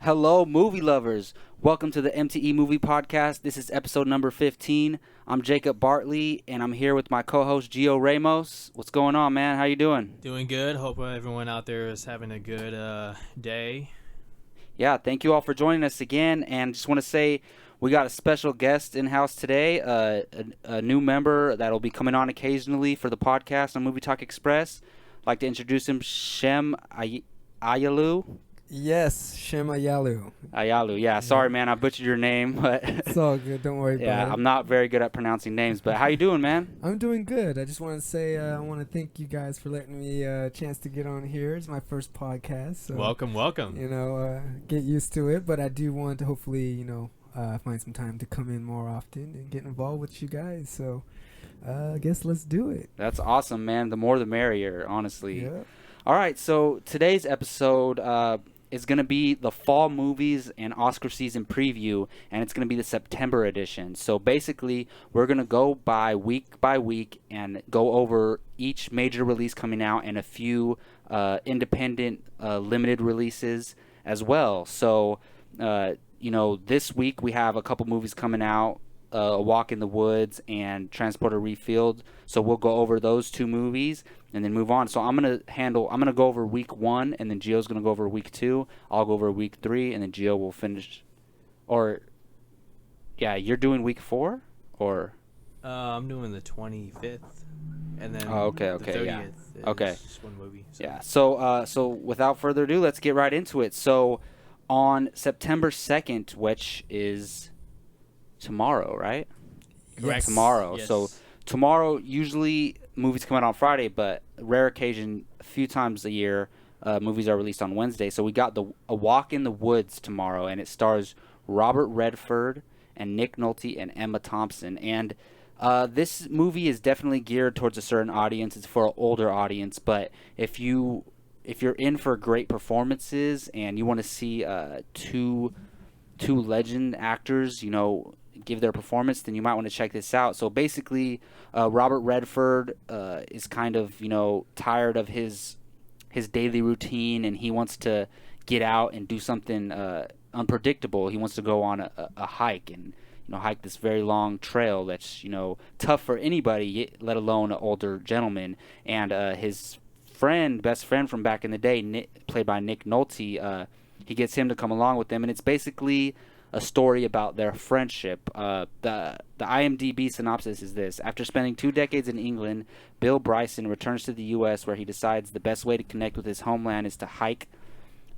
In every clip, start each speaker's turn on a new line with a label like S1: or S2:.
S1: Hello, movie lovers. Welcome to the MTE Movie Podcast. This is episode number 15. I'm Jacob Bartley, and I'm here with my co-host, Gio Ramos. What's going on, man? How you doing?
S2: Doing good. Hope everyone out there is having a good day.
S1: Yeah, thank you all for joining us again. And just want to say we got a special guest in-house today, a new member that'll be coming on occasionally for the podcast on Movie Talk Express. I'd like to introduce him, Shem Ayalu.
S3: Yes, Shem Ayalu.
S1: Ayalu, yeah. Sorry, man, I butchered your name, but
S3: It's all good. Don't worry about it.
S1: yeah, I'm not very good at pronouncing names. But how you doing, man?
S3: I'm doing good. I just want to say I want to thank you guys for letting me a chance to get on here. It's my first podcast. So,
S2: Welcome.
S3: get used to it. But I do want to hopefully, find some time to come in more often and get involved with you guys. So I guess let's do it.
S1: That's awesome, man. The more the merrier, honestly.
S3: Yeah.
S1: All right, so today's episode is going to be the fall movies and Oscar season preview, and it's going to be the September edition. So basically, we're going to go by week and go over each major release coming out and a few independent limited releases as well. So, this week we have a couple movies coming out, A Walk in the Woods and Transporter Refilled. So we'll go over those two movies and then move on. So I'm gonna go over week 1, and then Gio's gonna go over week 2. I'll go over week 3, and then Gio will finish. Or, yeah, you're doing week 4, or?
S2: I'm doing the 25th, and then
S1: okay,
S2: the 30th
S1: yeah.
S2: is
S1: Okay.
S2: just one movie. So.
S1: Yeah. So without further ado, let's get right into it. So on September 2nd, which is tomorrow, right?
S2: Correct.
S1: Tomorrow.
S2: Yes.
S1: So tomorrow, usually movies come out on Friday, but rare occasion, a few times a year, movies are released on Wednesday. So we got A Walk in the Woods tomorrow, and it stars Robert Redford and Nick Nolte and Emma Thompson. And this movie is definitely geared towards a certain audience. It's for an older audience, but if you're in for great performances and you want to see two legend actors, give their performance, then you might want to check this out. So basically, Robert Redford is kind of, tired of his daily routine, and he wants to get out and do something unpredictable. He wants to go on a hike and, hike this very long trail that's, tough for anybody, let alone an older gentleman. And his best friend from back in the day, played by Nick Nolte, he gets him to come along with them, and it's basically a story about their friendship. The IMDb synopsis is this: after spending 2 decades in England, Bill Bryson returns to the U.S., where he decides the best way to connect with his homeland is to hike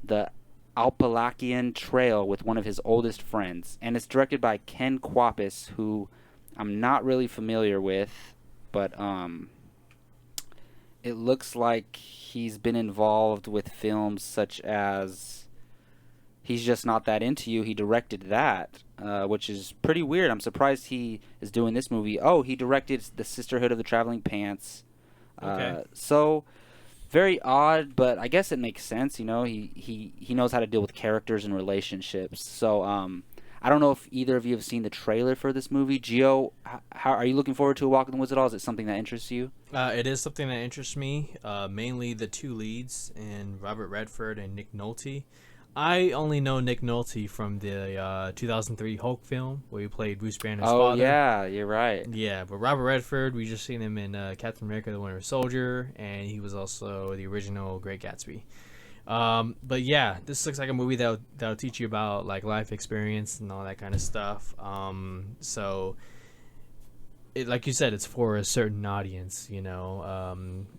S1: the Appalachian Trail with one of his oldest friends. And it's directed by Ken Kwapis, who I'm not really familiar with, but it looks like he's been involved with films such as He's Just Not That Into You. He directed that, which is pretty weird. I'm surprised he is doing this movie. Oh, he directed The Sisterhood of the Traveling Pants.
S2: Okay.
S1: So very odd, but I guess it makes sense. He knows how to deal with characters and relationships. So I don't know if either of you have seen the trailer for this movie. Gio, how are you looking forward to A Walk in the Woods at all? Is it something that interests you?
S2: It is something that interests me. Mainly the two leads, and Robert Redford and Nick Nolte. I only know Nick Nolte from the 2003 Hulk film where he played Bruce Banner's father.
S1: Oh, yeah, you're right.
S2: Yeah, but Robert Redford, we just seen him in Captain America: The Winter Soldier, and he was also the original Great Gatsby. But yeah, this looks like a movie that'll teach you about like life experience and all that kind of stuff. So, like you said, it's for a certain audience.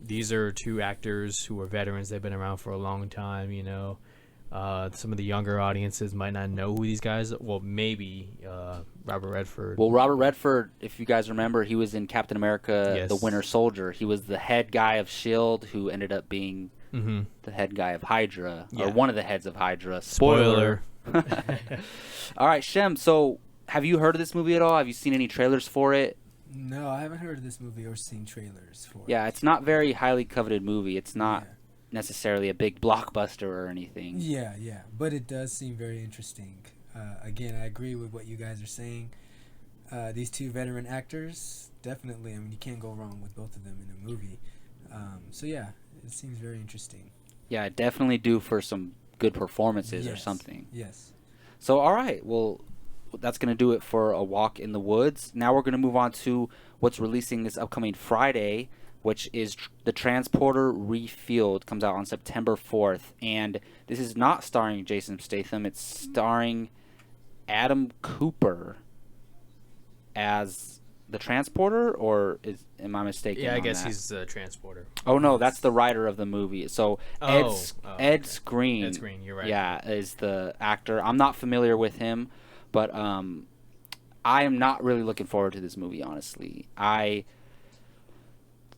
S2: These are two actors who are veterans. They've been around for a long time. Some of the younger audiences might not know who these guys are. Well, maybe Robert Redford.
S1: Well, Robert Redford, if you guys remember, he was in Captain America,
S2: Yes.
S1: The Winter Soldier. He was the head guy of S.H.I.E.L.D., who ended up being the head guy of Hydra, or one of the heads of Hydra. Spoiler. All right, Shem, so have you heard of this movie at all? Have you seen any trailers for it?
S3: No, I haven't heard of this movie or seen trailers for it.
S1: Yeah, it's not very highly coveted movie. It's not necessarily a big blockbuster or anything.
S3: Yeah, but it does seem very interesting. Again, I agree with what you guys are saying. These two veteran actors, definitely, you can't go wrong with both of them in a movie. So yeah, it seems very interesting.
S1: Yeah, definitely due for some good performances or
S3: Yes.
S1: something.
S3: Yes.
S1: So, all right. Well, that's going to do it for A Walk in the Woods. Now we're going to move on to what's releasing this upcoming Friday, which is The Transporter Refueled. Comes out on September 4th. And this is not starring Jason Statham. It's starring Adam Cooper as the transporter, or am I mistaken?
S2: Yeah, I
S1: on
S2: guess
S1: that?
S2: he's the transporter.
S1: Oh no, that's the writer of the movie. So Ed
S2: okay.
S1: Screen.
S2: Ed Screen, you're right.
S1: Yeah, is the actor. I'm not familiar with him, but I am not really looking forward to this movie. Honestly,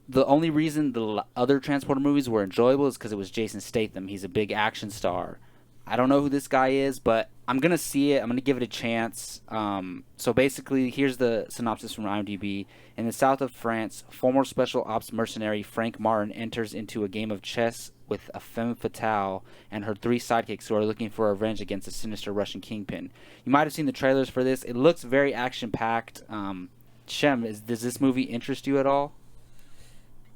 S1: the only reason the other transporter movies were enjoyable is because it was Jason Statham. He's a big action star. I don't know who this guy is, but I'm going to see it. I'm going to give it a chance. So basically, here's the synopsis from IMDb. In the south of France, former special ops mercenary Frank Martin enters into a game of chess with a femme fatale and her 3 sidekicks who are looking for revenge against a sinister Russian kingpin. You might have seen the trailers for this. It looks very action-packed. Shem, does this movie interest you at all?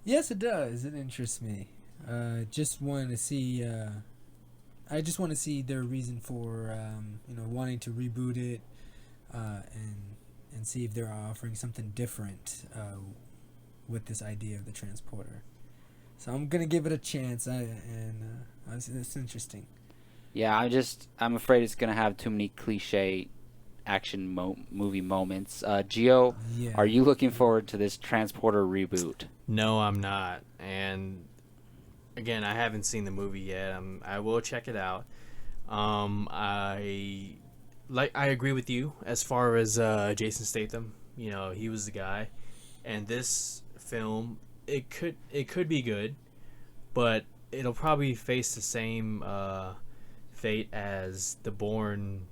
S3: Yes, it does. It interests me. Just want to see. I just want to see their reason for wanting to reboot it, and see if they're offering something different with this idea of the transporter. So I'm gonna give it a chance. It's interesting.
S1: Yeah, I'm afraid it's gonna have too many cliche action movie moments. Gio,
S3: Yeah.
S1: are you looking forward to this transporter reboot?
S2: No, I'm not. And again, I haven't seen the movie yet. I will check it out. I agree with you as far as Jason Statham. You know, he was the guy, and this film it could be good, but it'll probably face the same fate as The Bourne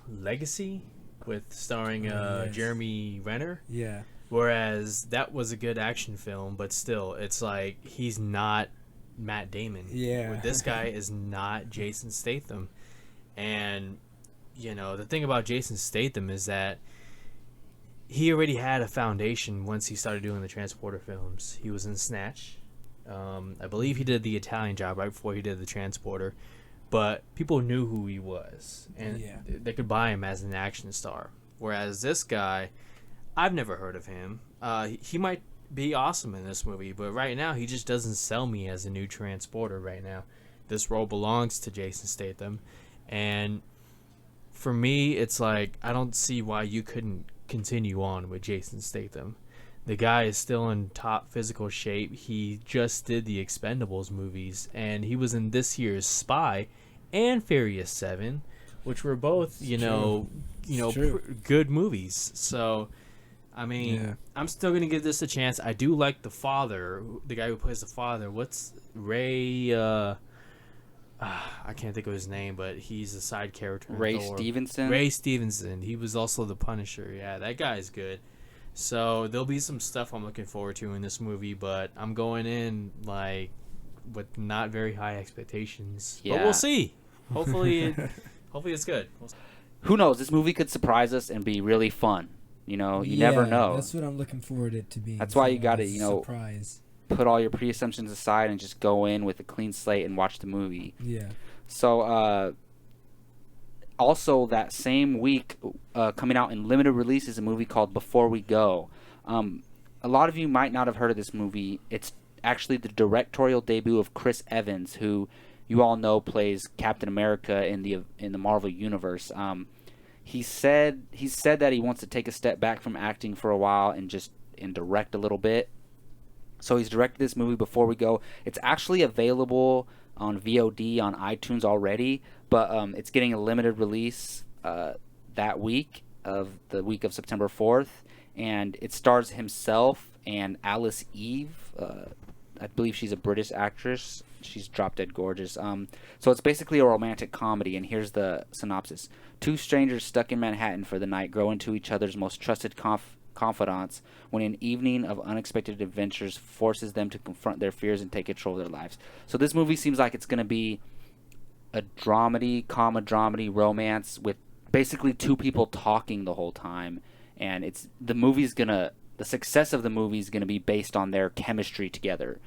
S2: Legacy, with starring
S3: Yes.
S2: Jeremy Renner.
S3: Yeah.
S2: Whereas that was a good action film, but still, it's like he's not Matt Damon.
S3: Yeah.
S2: Where this guy is not Jason Statham. And, the thing about Jason Statham is that he already had a foundation once he started doing the Transporter films. He was in Snatch. I believe he did the Italian Job right before he did the Transporter. But people knew who he was. And they could buy him as an action star. Whereas this guy, I've never heard of him. He might be awesome in this movie, but right now he just doesn't sell me as a new transporter right now. This role belongs to Jason Statham, and for me, it's like I don't see why you couldn't continue on with Jason Statham. The guy is still in top physical shape. He just did the Expendables movies, and he was in this year's Spy and Furious 7, which were both, good movies. So, I mean, I'm still going to give this a chance. I do like the father, the guy who plays the father. What's Ray? I can't think of his name, but he's a side character in
S1: Ray
S2: Thor.
S1: Stevenson?
S2: Ray Stevenson. He was also the Punisher. Yeah, that guy's good. So there'll be some stuff I'm looking forward to in this movie, but I'm going in with not very high expectations.
S1: Yeah.
S2: But we'll see. Hopefully it's good.
S1: Who knows? This movie could surprise us and be really fun. You never know.
S3: That's what I'm looking forward to it to be.
S1: That's why you got to,
S3: surprise.
S1: Put all your pre-assumptions aside and just go in with a clean slate and watch the movie.
S3: Yeah.
S1: So, also that same week, coming out in limited release is a movie called Before We Go. A lot of you might not have heard of this movie. It's actually the directorial debut of Chris Evans, who you all know plays Captain America in the Marvel Universe. He said that he wants to take a step back from acting for a while and direct a little bit. So he's directed this movie Before We Go. It's actually available on VOD on iTunes already, but it's getting a limited release that week of September 4th, and it stars himself and Alice Eve. I believe she's a British actress. She's drop dead gorgeous. So it's basically a romantic comedy, and here's the synopsis. 2 strangers stuck in Manhattan for the night grow into each other's most trusted confidants when an evening of unexpected adventures forces them to confront their fears and take control of their lives. So this movie seems like it's going to be a dramedy romance with basically 2 people talking the whole time, and the success of the movie is going to be based on their chemistry together.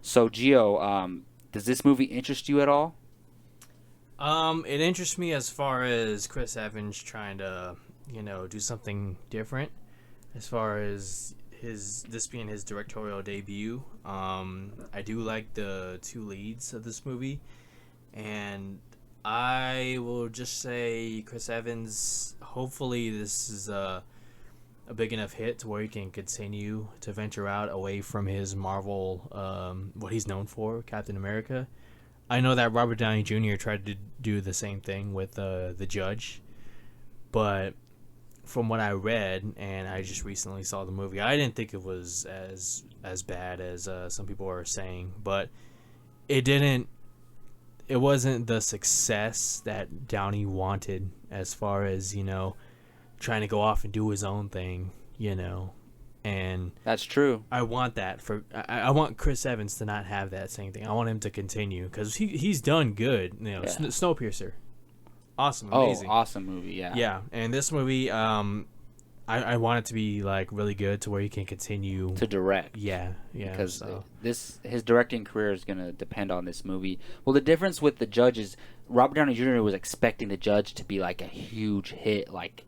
S1: So Gio, does this movie interest you at all?
S2: It interests me as far as Chris Evans trying to, do something different. As far as this being his directorial debut, I do like the two leads of this movie, and I will just say Chris Evans. Hopefully, this is a big enough hit to where he can continue to venture out away from his Marvel, what he's known for, Captain America. I know that Robert Downey Jr. tried to do the same thing with The Judge, but from what I read, and I just recently saw the movie, I didn't think it was as bad as some people are saying, but it wasn't the success that Downey wanted as far as, trying to go off and do his own thing, and
S1: That's true.
S2: I want that I want Chris Evans to not have that same thing. I want him to continue because he's done good.
S1: Yeah.
S2: Snowpiercer, awesome, amazing,
S1: awesome movie. Yeah.
S2: yeah. And this movie, I want it to be like really good to where he can continue
S1: To direct.
S2: Yeah.
S1: Because
S2: So.
S1: his directing career is going to depend on this movie. Well, the difference with The Judge is Robert Downey Jr. was expecting The Judge to be like a huge hit, like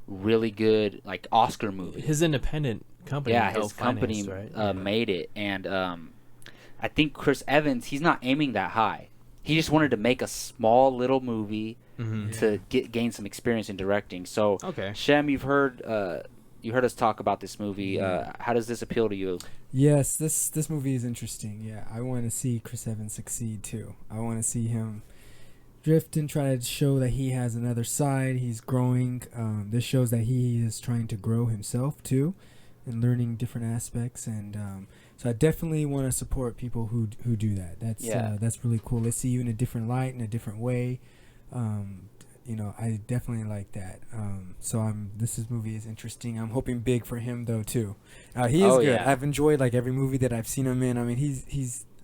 S1: really good, like Oscar movie.
S2: His independent company,
S1: Yeah, his
S2: helped
S1: company
S2: finance, right?
S1: made it, and I think Chris Evans, he's not aiming that high. He just wanted to make a small little movie
S2: Mm-hmm.
S1: to gain some experience in directing. So,
S2: Okay.
S1: Shem, you heard us talk about this movie. How does this appeal to you?
S3: Yes, this movie is interesting. Yeah, I want to see Chris Evans succeed too. I want to see him drift and try to show that he has another side. He's growing. This shows that he is trying to grow himself too, and learning different aspects. And so I definitely want to support people who do that. That's really cool. Let's see you in a different light, in a different way. I definitely like that. This movie is interesting. I'm hoping big for him though too. He is good.
S1: Yeah.
S3: I've enjoyed like every movie that I've seen him in. I mean,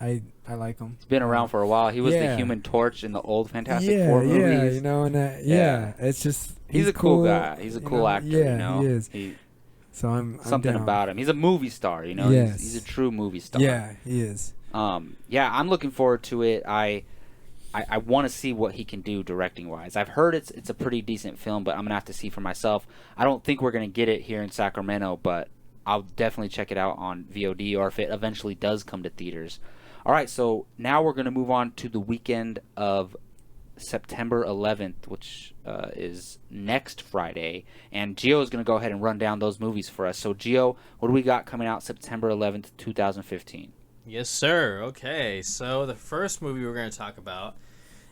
S3: I like him.
S1: He's been around for a while. He was the
S3: Yeah.
S1: Human Torch in the old Fantastic Four movies.
S3: Yeah, it's just
S1: He's a cool guy. He's a cool actor.
S3: Yeah, he is. So I'm
S1: Something
S3: down.
S1: about him. He's a movie star.
S3: Yes.
S1: He's a true movie star.
S3: Yeah, he is.
S1: I'm looking forward to it. I want to see what he can do directing wise. I've heard it's a pretty decent film, but I'm gonna have to see for myself. I don't think we're gonna get it here in Sacramento, but I'll definitely check it out on VOD or if it eventually does come to theaters. All right, so now we're gonna move on to the weekend of September 11th, which is next Friday, and Gio is gonna go ahead and run down those movies for us. So Gio, what do we got coming out September 11th, 2015?
S2: Yes, sir. Okay, so the first movie we're going to talk about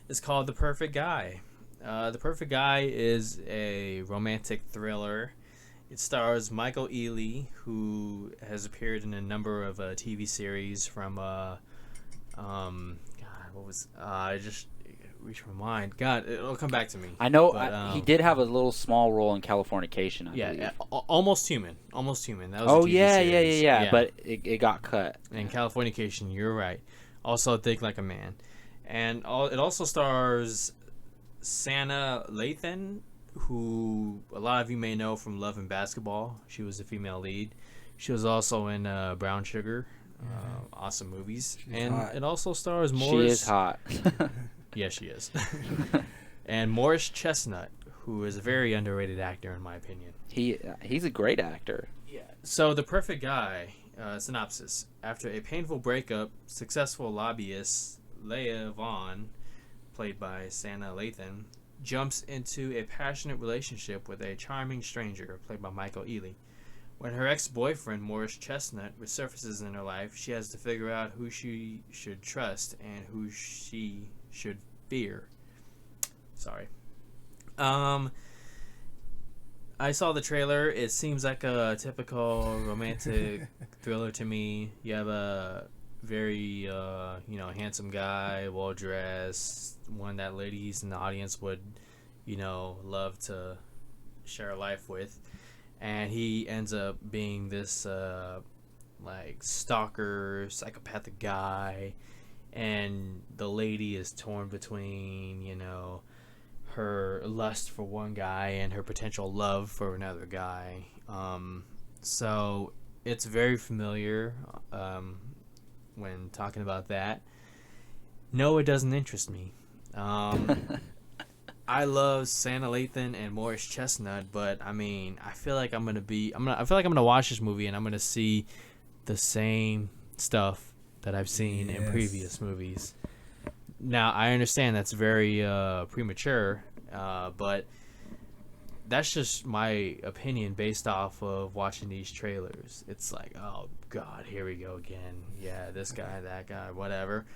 S2: is called The Perfect Guy. The Perfect Guy is a romantic thriller. It stars Michael Ealy, who has appeared in a number of TV series from, God, what was, I just reached my mind. God, it'll come back to me.
S1: I know
S2: But,
S1: he did have a little small role in Californication. I believe.
S2: Almost Human. Almost Human. That was
S1: Oh
S2: a TV
S1: yeah,
S2: series.
S1: yeah. But it got cut.
S2: And Californication, you're right. Also, Think Like a Man. And it also stars Sanaa Lathan, who a lot of you may know from Love and Basketball. She was the female lead. She was also in Brown Sugar. Awesome movies.
S3: She's hot.
S2: It also stars Morris.
S1: She is hot.
S2: Yeah, she is. And Morris Chestnut, who is a very underrated actor in my opinion.
S1: He's a great actor.
S2: Yeah. So The Perfect Guy, synopsis. After a painful breakup, successful lobbyist Leah Vaughn, played by Sanaa Lathan, jumps into a passionate relationship with a charming stranger, played by Michael Ealy. When her ex-boyfriend, Morris Chestnut, resurfaces in her life, she has to figure out who she should trust and who she should fear. Sorry. I saw the trailer. It seems like a typical romantic thriller to me. You have a very, handsome guy, well-dressed, one that ladies in the audience would, love to share a life with. And he ends up being this, stalker, psychopathic guy. And the lady is torn between, her lust for one guy and her potential love for another guy. So it's very familiar when talking about that. No, it doesn't interest me. I love Santa Lathan and Morris Chestnut, but I mean, I feel like I feel like I'm gonna watch this movie and I'm gonna see the same stuff that I've seen in previous movies. Now, I understand that's very premature, but that's just my opinion based off of watching these trailers. It's like, oh God, here we go again. Yeah, this guy, that guy, whatever.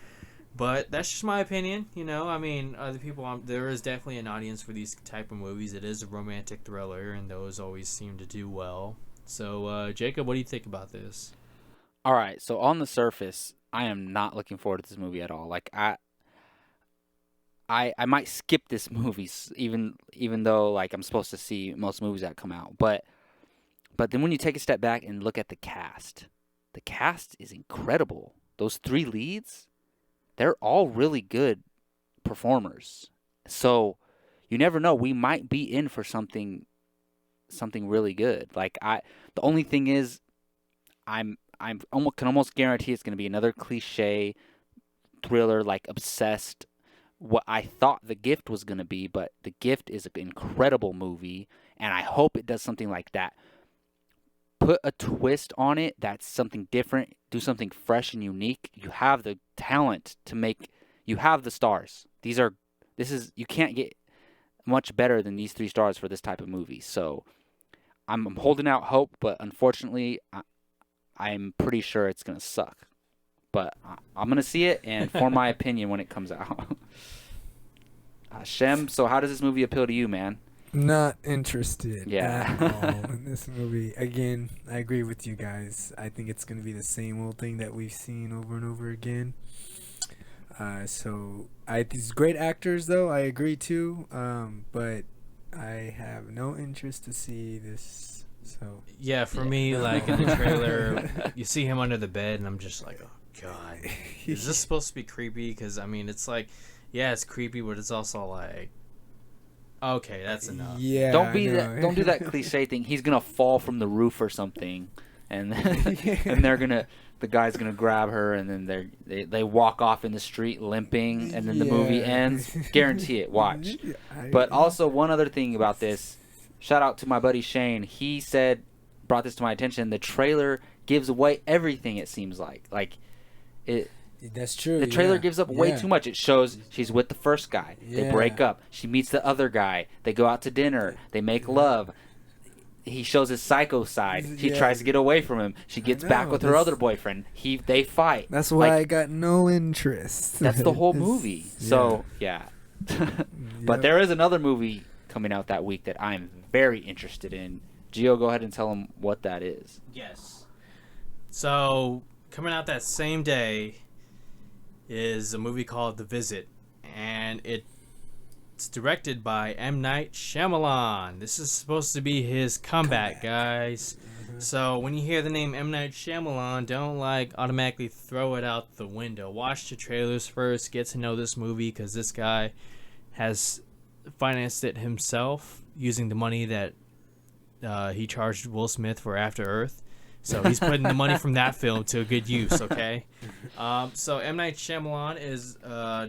S2: But that's just my opinion, you know. I mean, other people, there is definitely an audience for these type of movies. It is a romantic thriller, and those always seem to do well. So, Jacob, what do you think about this?
S1: All right, so on the surface, I am not looking forward to this movie at all. Like I might skip this movie even though like I'm supposed to see most movies that come out. But then when you take a step back and look at the cast is incredible. Those three leads, they're all really good performers. So you never know. We might be in for something really good. The only thing is, I'm almost can almost guarantee it's going to be another cliche thriller, like obsessed. What I thought The Gift was going to be, but The Gift is an incredible movie, and I hope it does something like that. Put a twist on it that's something different, do something fresh and unique. You have the talent to make, you have the stars. You can't get much better than these 3 stars for this type of movie. So I'm holding out hope, but unfortunately, I'm pretty sure it's going to suck. But I'm going to see it and form my opinion when it comes out. Shem, so how does this movie appeal to you, man?
S3: Not interested
S1: Yeah.
S3: at all in this movie. Again, I agree with you guys. I think it's going to be the same old thing that we've seen over and over again. These great actors, though, I agree too. But I have no interest to see this. So
S2: Yeah, for me, like in the trailer, you see him under the bed, and I'm just like, oh God, is this supposed to be creepy? Because I mean, it's like, yeah, it's creepy, but it's also like, okay, that's enough.
S3: Yeah,
S1: Don't do that cliche thing. He's gonna fall from the roof or something, and and the guy's gonna grab her, and then they walk off in the street limping, and then the movie ends. Guarantee it. Watch. But also one other thing about this, shout out to my buddy Shane. He brought this to my attention. The trailer gives away everything. It seems like it.
S3: That's true.
S1: The trailer gives up way too much. It shows she's with the first guy. They break up. She meets the other guy. They go out to dinner. They make love. He shows his psycho side. She tries to get away from him. She gets back with her other boyfriend. They fight.
S3: That's why I got no interest.
S1: That's the whole movie. So, yeah. But there is another movie coming out that week that I'm very interested in. Gio, go ahead and tell them what that is.
S2: Yes. So, coming out that same day is a movie called The Visit, and it's directed by M. Night Shyamalan. This is supposed to be his comeback, guys. So when you hear the name M. Night Shyamalan, don't automatically throw it out the window. Watch the trailers first, get to know this movie, because this guy has financed it himself using the money that he charged Will Smith for After Earth. So he's putting the money from that film to a good use, okay? So M. Night Shyamalan is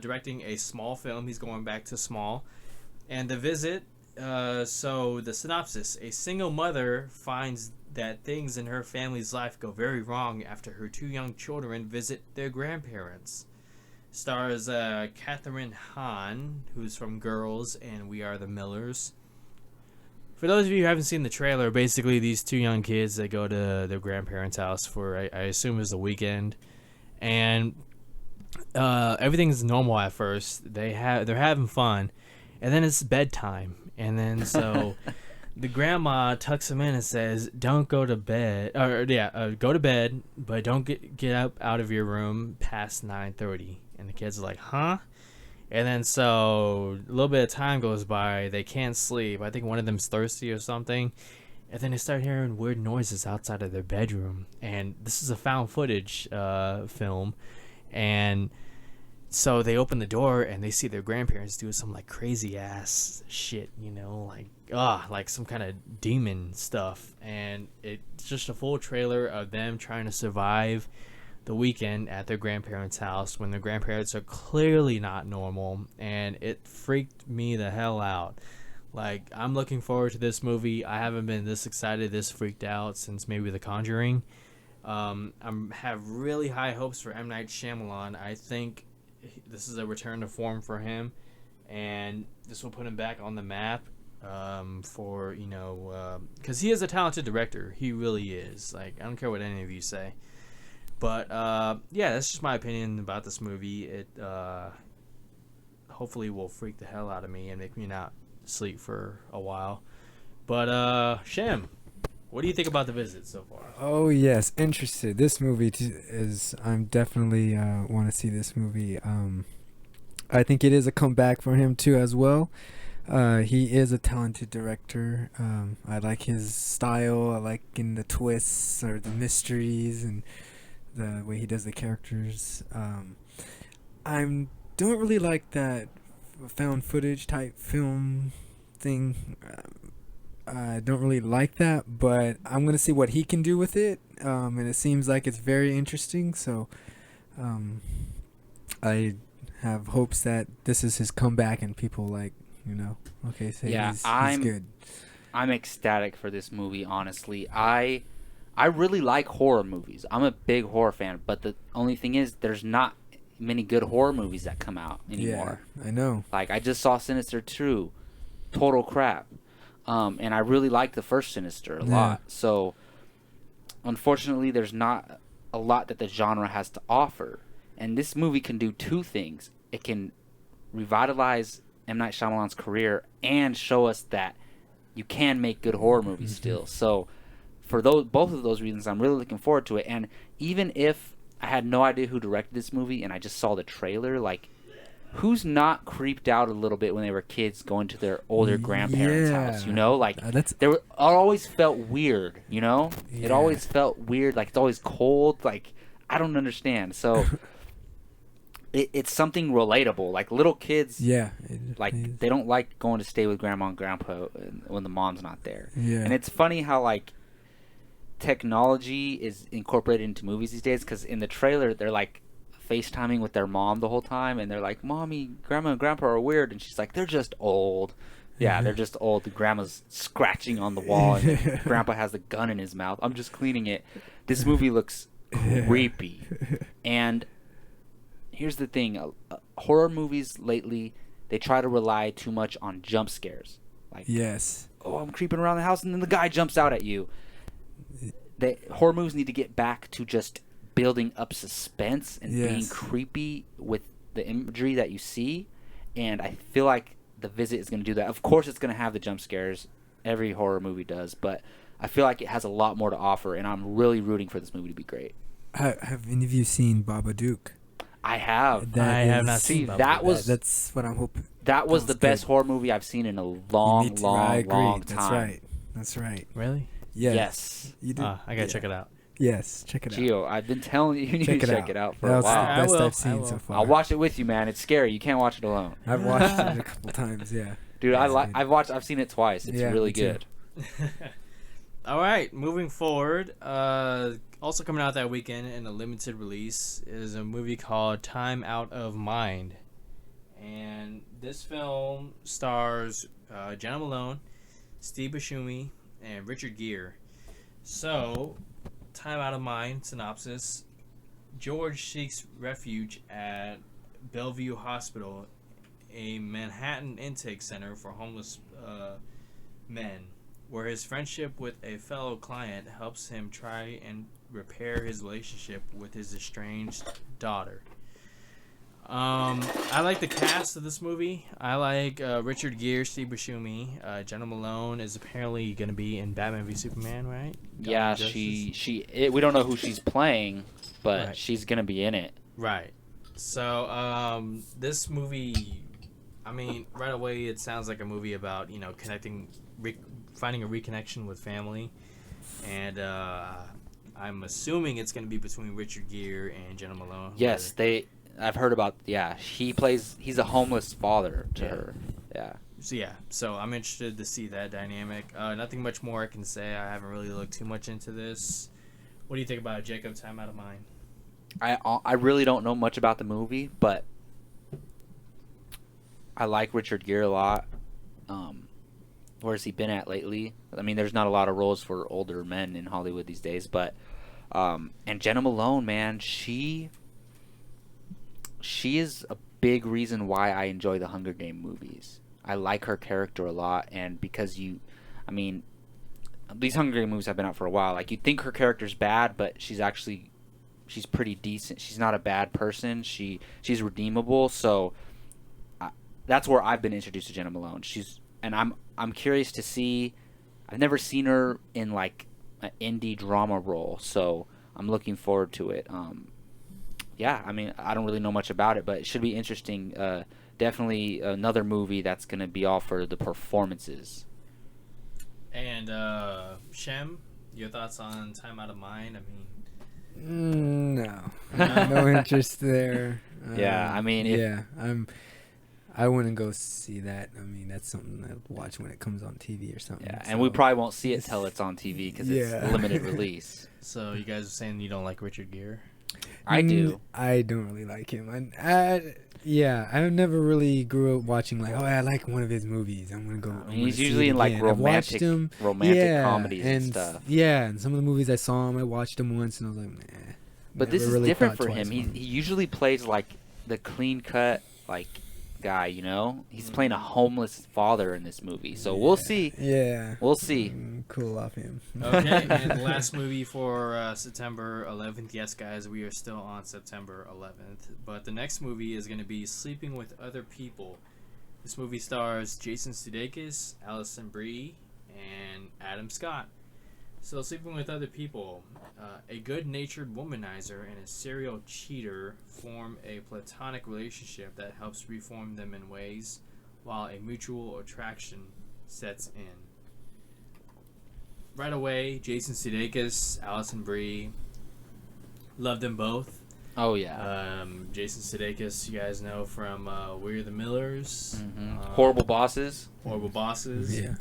S2: directing a small film. He's going back to small. And The Visit, so the synopsis. A single mother finds that things in her family's life go very wrong after her 2 young children visit their grandparents. Stars Katherine Hahn, who's from Girls and We Are the Millers. For those of you who haven't seen the trailer, basically these 2 young kids, they go to their grandparents' house for, I assume it's the weekend, and everything's normal at first. They're having fun, and then it's bedtime, and then so the grandma tucks them in and says, "Don't go to bed, go to bed, but don't get up out of your room past 9:30." And the kids are like, "Huh?" And then so a little bit of time goes by. They can't sleep. I think one of them's thirsty or something. And then they start hearing weird noises outside of their bedroom. And this is a found footage film. And so they open the door and they see their grandparents doing some crazy ass shit, like some kind of demon stuff. And it's just a full trailer of them trying to survive the weekend at their grandparents' house when their grandparents are clearly not normal, and it freaked me the hell out. Like, I'm looking forward to this movie. I haven't been this excited, this freaked out since maybe The Conjuring. I have really high hopes for M. Night Shyamalan. I think this is a return to form for him, and this will put him back on the map for, because he is a talented director. He really is. Like, I don't care what any of you say. But, yeah, that's just my opinion about this movie. It hopefully will freak the hell out of me and make me not sleep for a while. But, Shem, what do you think about The Visit so far?
S3: Oh yes, interested. This movie is. I'm definitely want to see this movie. I think it is a comeback for him too as well. He is a talented director. I like his style. I like in the twists or the mysteries and the way he does the characters. I don't really like that found footage type film thing. I don't really like that, but I'm gonna see what he can do with it. And it seems like it's very interesting. So, I have hopes that this is his comeback and people okay, say he's good.
S1: I'm ecstatic for this movie. Honestly, I really like horror movies. I'm a big horror fan, but the only thing is, there's not many good horror movies that come out anymore.
S3: Yeah, I know.
S1: Like, I just saw Sinister 2, total crap. And I really liked the first Sinister a lot. So, unfortunately, there's not a lot that the genre has to offer. And this movie can do two things. It can revitalize M. Night Shyamalan's career and show us that you can make good horror movies still. So, for both of those reasons, I'm really looking forward to it. And even if I had no idea who directed this movie and I just saw the trailer, like, who's not creeped out a little bit when they were kids going to their older grandparents' house, Like, it always felt weird, It always felt weird, like, it's always cold, like, I don't understand. So, it's something relatable. Like, little kids, they don't like going to stay with grandma and grandpa when the mom's not there.
S3: Yeah.
S1: And it's funny how, like, technology is incorporated into movies these days, because in the trailer, they're, like, FaceTiming with their mom the whole time, and they're like, "Mommy, Grandma and Grandpa are weird," and she's like, "They're just old." Yeah, they're just old. The grandma's scratching on the wall, and Grandpa has the gun in his mouth. I'm just cleaning it. This movie looks creepy. And here's the thing: horror movies lately, they try to rely too much on jump scares. Like, oh, I'm creeping around the house, and then the guy jumps out at you. Horror movies need to get back to just building up suspense and being creepy with the imagery that you see, and I feel like The Visit is going to do that. Of course, it's going to have the jump scares. Every horror movie does, but I feel like it has a lot more to offer, and I'm really rooting for this movie to be great.
S3: Have any of you seen Babadook?
S1: I have.
S2: I have not seen
S1: Babadook.
S3: That's what I'm hoping.
S1: That was the best horror movie I've seen in a long time.
S3: That's right.
S2: Really?
S1: Yes.
S3: You did.
S2: I gotta check it out.
S3: Yes, check it out.
S1: Gio, I've been telling you, you need to check it out for a while.
S3: That's the best I've seen so far.
S1: I'll watch it with you, man. It's scary. You can't watch it alone.
S3: I've watched it a couple times, yeah.
S1: Dude, I've seen it twice. It's really good.
S2: All right, moving forward. Also coming out that weekend in a limited release is a movie called Time Out of Mind. And this film stars Jenna Malone, Steve Buscemi, and Richard Gere. So, Time Out of Mind synopsis: George seeks refuge at Bellevue Hospital, a Manhattan intake center for homeless men, where his friendship with a fellow client helps him try and repair his relationship with his estranged daughter. I like the cast of this movie. I like Richard Gere, Steve Buscemi. Jenna Malone is apparently going to be in Batman v Superman, right?
S1: Yeah, we don't know who she's playing, but she's going to be in it.
S2: Right. So, this movie, I mean, right away it sounds like a movie about, finding a reconnection with family. And I'm assuming it's going to be between Richard Gere and Jenna Malone.
S1: Yes, I've heard about, he's a homeless father to her. Yeah.
S2: So I'm interested to see that dynamic. Nothing much more I can say. I haven't really looked too much into this. What do you think about it, Jacob? Time Out of Mind.
S1: I really don't know much about the movie, but I like Richard Gere a lot. Where's he been at lately? I mean, there's not a lot of roles for older men in Hollywood these days, but and Jenna Malone, man, she is a big reason why I enjoy the Hunger Game movies. I like her character a lot, and because I mean, these Hunger Game movies have been out for a while. Like, you'd think her character's bad, but she's pretty decent. She's not a bad person. She's redeemable. So that's where I've been introduced to Jenna Malone. I'm curious to see. I've never seen her in like an indie drama role, so I'm looking forward to it. Yeah, I mean, I don't really know much about it, but it should be interesting. Definitely another movie that's going to be all for the performances.
S2: And Shem, your thoughts on Time Out of Mind? I mean,
S3: No, no interest there.
S1: Yeah, I mean,
S3: I wouldn't go see that. I mean, that's something I'll watch when it comes on TV or something.
S1: Yeah,
S3: so.
S1: and we probably won't see it till it's on TV because it's a limited release.
S2: So you guys are saying you don't like Richard Gere?
S1: I do.
S3: I don't really like him. I never really grew up watching like, I like one of his movies. I'm gonna go.
S1: He's usually in like romantic comedies and stuff.
S3: Yeah, and some of the movies I saw him, I watched him once, and I was like, nah.
S1: But this is really different for him. He usually plays like the clean cut like guy, you know. He's playing a homeless father in this movie, so we'll see.
S3: Yeah,
S1: we'll see.
S3: Cool off him.
S2: Okay, and the last movie for September 11th. Yes, guys, we are still on September 11th, but the next movie is going to be Sleeping with Other People. This movie stars Jason Sudeikis, Alison Brie, and Adam Scott. So, Sleeping with Other People, a good-natured womanizer and a serial cheater form a platonic relationship that helps reform them in ways, while a mutual attraction sets in. Right away, Jason Sudeikis, Alison Brie, love them both.
S1: Oh yeah.
S2: Jason Sudeikis, you guys know from We're the Millers,
S1: Horrible Bosses.
S2: Horrible Bosses.
S3: Yeah.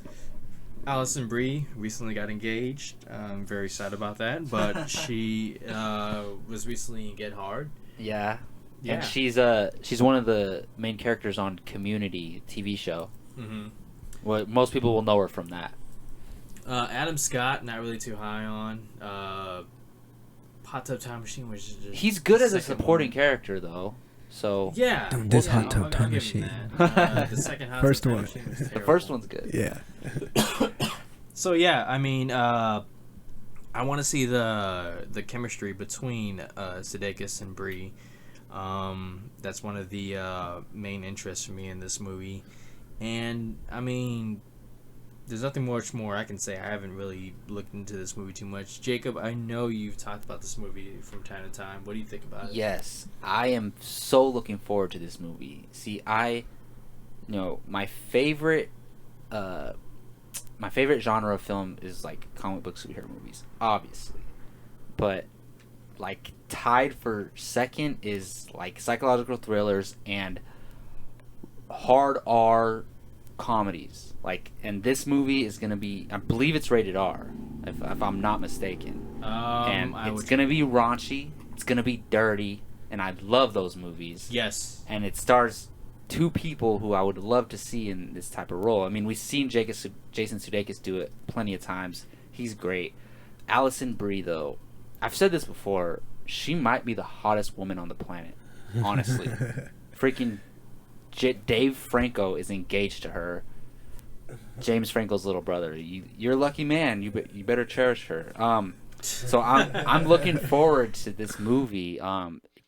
S2: Alison Brie recently got engaged. I'm very sad about that, but she was recently in Get Hard.
S1: Yeah.
S2: Yeah.
S1: And she's one of the main characters on Community TV show.
S2: Mm-hmm.
S1: Well, most people will know her from that.
S2: Adam Scott, not really too high on. Hot Tub Time Machine was just
S1: he's good as a supporting character, though. So
S2: yeah,
S3: This Hot Tub Time Machine.
S2: The second Hot
S3: First
S2: Tub
S3: one.
S2: Time Machine was
S1: the
S2: terrible.
S1: first one's good.
S3: Yeah.
S2: So yeah, I mean, I want to see the chemistry between Sudeikis and Brie. That's one of the main interests for me in this movie, and I mean, there's nothing much more I can say. I haven't really looked into this movie too much. Jacob, I know you've talked about this movie from time to time. What do you think about it?
S1: Yes, I am so looking forward to this movie. See, my favorite genre of film is like comic book superhero movies, obviously, but like tied for second is like psychological thrillers and hard R comedies. Like, and this movie is gonna be, I believe it's rated R, if I'm not mistaken. And it's gonna be raunchy, it's gonna be dirty, and I love those movies.
S2: Yes.
S1: And it stars two people who I would love to see in this type of role. I mean, we've seen Jason Sudeikis do it plenty of times. He's great. Alison Brie, though, I've said this before, she might be the hottest woman on the planet, honestly. Freaking Dave Franco is engaged to her. James Franco's little brother. You're a lucky man. You better cherish her. So I'm looking forward to this movie.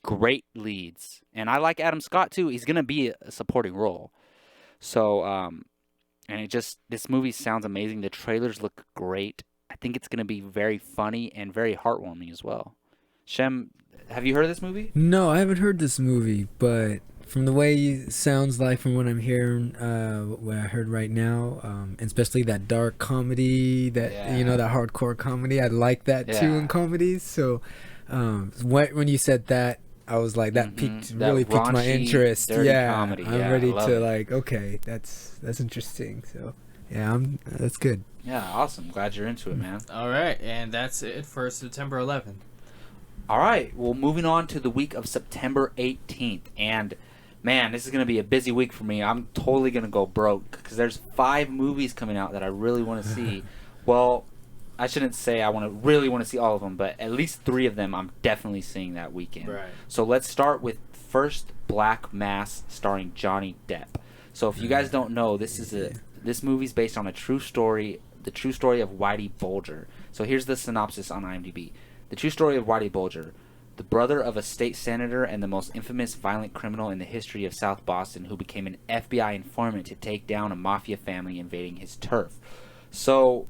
S1: Great leads, and I like Adam Scott too. He's gonna be a supporting role. So and this movie sounds amazing. The trailers look great. I think it's gonna be very funny and very heartwarming as well. Shem, have you heard of this movie?
S3: No, I haven't heard this movie, but from the way it sounds like, from what I'm hearing, what I heard right now, and especially that dark comedy, that that hardcore comedy, I like that too in comedies. So when you said that, I was like, that piqued my interest.
S1: Comedy.
S3: I'm ready to like, okay, that's interesting. So yeah, that's good.
S1: Yeah, awesome. Glad you're into it, man.
S2: All right, and that's it for September 11th.
S1: All right. Well, moving on to the week of September 18th. And, man, this is going to be a busy week for me. I'm totally going to go broke because there's 5 movies coming out that I really want to see. Well, I shouldn't say I really want to see all of them, but at least 3 of them I'm definitely seeing that weekend.
S2: Right.
S1: So let's start with first Black Mass starring Johnny Depp. So if you guys don't know, this movie's based on a true story, the true story of Whitey Bulger. So here's the synopsis on IMDb. The true story of Whitey Bulger, the brother of a state senator and the most infamous violent criminal in the history of South Boston, who became an FBI informant to take down a mafia family invading his turf. So,